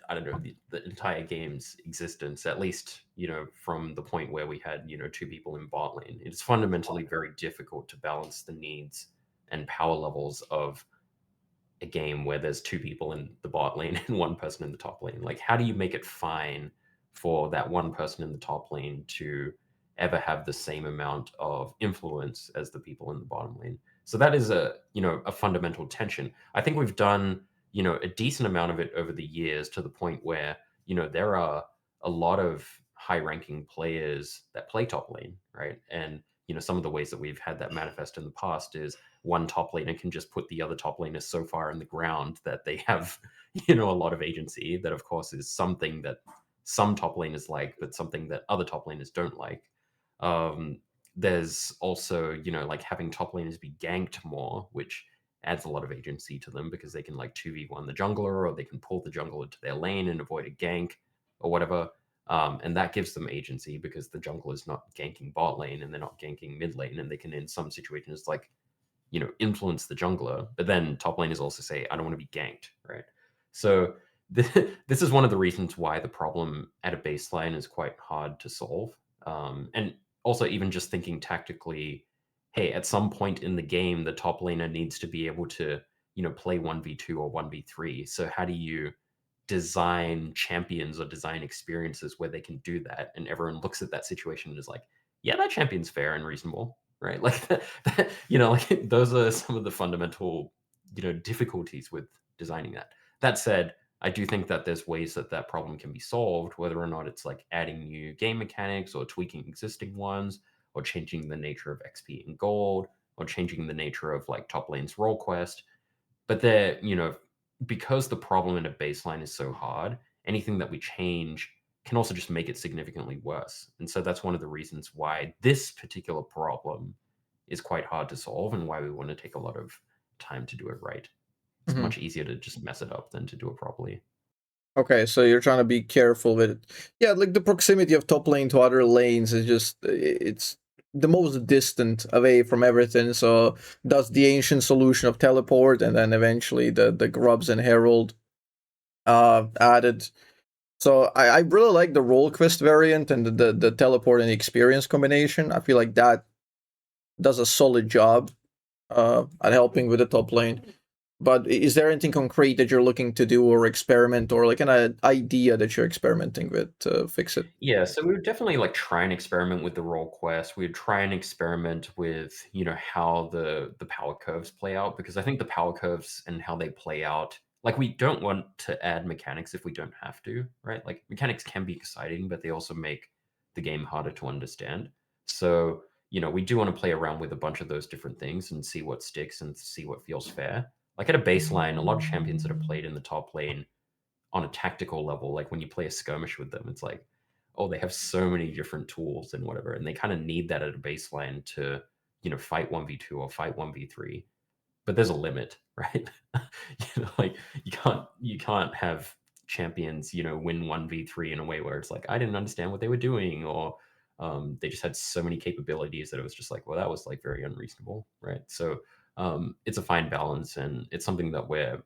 I don't know, the entire game's existence, at least, you know, from the point where we had, you know, two people in bot lane. It's fundamentally very difficult to balance the needs and power levels of a game where there's two people in the bot lane and one person in the top lane. Like, how do you make it fine for that one person in the top lane to ever have the same amount of influence as the people in the bottom lane? So that is a, you know, a fundamental tension. I think we've done, you know, a decent amount of it over the years, to the point where, you know, there are a lot of high ranking players that play top lane, right? And, you know, some of the ways that we've had that manifest in the past is one top laner can just put the other top laner so far in the ground that they have, you know, a lot of agency. That, of course, is something that some top laners like, but something that other top laners don't like. There's also, you know, like having top laners be ganked more, which adds a lot of agency to them, because they can like 2v1 the jungler, or they can pull the jungler into their lane and avoid a gank or whatever. And that gives them agency, because the jungler is not ganking bot lane and they're not ganking mid lane, and they can, in some situations, like, you know, influence the jungler. But then top laners also say, I don't want to be ganked, right? So this is one of the reasons why the problem at a baseline is quite hard to solve. And also, even just thinking tactically, hey, at some point in the game, the top laner needs to be able to, you know, play 1v2 or 1v3. So how do you design champions or design experiences where they can do that, and everyone looks at that situation and is like, yeah, that champion's fair and reasonable, right? Like that, you know, like those are some of the fundamental, you know, difficulties with designing that. That said, I do think that there's ways that that problem can be solved, whether or not it's like adding new game mechanics, or tweaking existing ones, or changing the nature of XP and gold, or changing the nature of like top lane's role quest. But they're, you know, because the problem in a baseline is so hard, anything that we change can also just make it significantly worse. And so that's one of the reasons why this particular problem is quite hard to solve, and why we want to take a lot of time to do it right. It's much easier to just mess it up than to do it properly. Okay, so you're trying to be careful with it. Yeah, like the proximity of top lane to other lanes is just, it's the most distant away from everything. So that's the ancient solution of teleport, and then eventually the grubs and herald added. So I really like the role quest variant and the teleport and experience combination. I feel like that does a solid job. at helping with the top lane. But is there anything concrete that you're looking to do or experiment, or like an idea that you're experimenting with to fix it? Yeah, so we would definitely like try and experiment with the role quest. We'd try and experiment with, how the power curves play out, because I think the power curves and how they play out, like we don't want to add mechanics if we don't have to, right? Like mechanics can be exciting, but they also make the game harder to understand. So, we do want to play around with a bunch of those different things and see what sticks and see what feels fair. Like at a baseline, a lot of champions that have played in the top lane on a tactical level, like when you play a skirmish with them, it's like, oh, they have so many different tools and whatever, and they kind of need that at a baseline to, fight 1v2 or fight 1v3. But there's a limit, right? Like you can't have champions, win 1v3 in a way where it's like, I didn't understand what they were doing, or they just had so many capabilities that it was just like, well, that was like very unreasonable, right? So it's a fine balance, and it's something that we're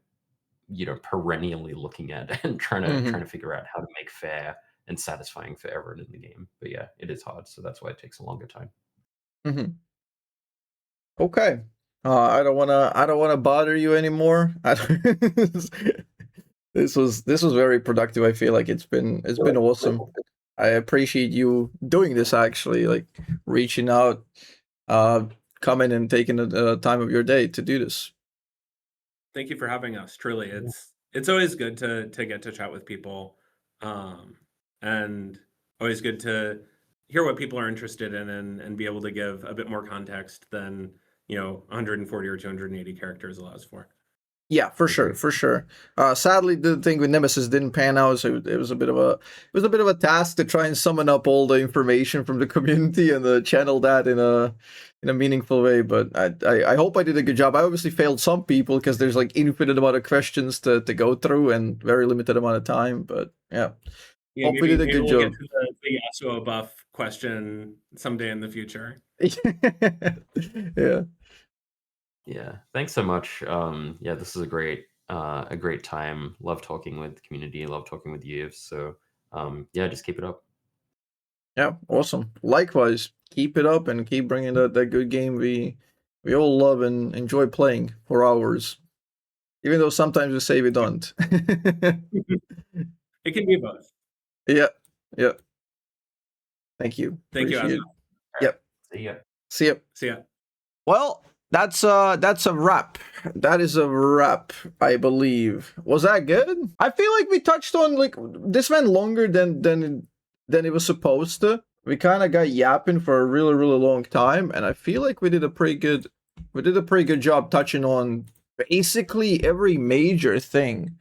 perennially looking at and trying to figure out how to make fair and satisfying for everyone in the game. But yeah, it is hard, so that's why it takes a longer time. Okay. I don't wanna bother you anymore. This was very productive. I feel like it's been awesome. I appreciate you doing this, actually, like reaching out, coming and taking the time of your day to do this. Thank you for having us. Truly, it's always good to get to chat with people, and always good to hear what people are interested in and be able to give a bit more context than 140 or 280 characters allows for. Yeah, for sure. Sadly, the thing with Nemesis didn't pan out, so it was a bit of a task to try and summon up all the information from the community and channel that in a meaningful way. But I hope I did a good job. I obviously failed some people because there's like infinite amount of questions to go through and very limited amount of time. But yeah, hope we did a good job. Get to the Yasuo buff question someday in the future. Yeah. Yeah, thanks so much. Yeah, this is a great time. Love talking with the community. Love talking with you. So yeah, just keep it up. Yeah, awesome. Likewise, keep it up and keep bringing that good game we all love and enjoy playing for hours, even though sometimes we say we don't. It can be both. Yeah. Thank you. Thank you, Azzapp. Yep. See ya. Well, that's a wrap. That is a wrap, I believe. Was that good? I feel like we touched on, like, this went longer than it was supposed to. We kind of got yapping for a really long time, and I feel like we did a pretty good job touching on basically every major thing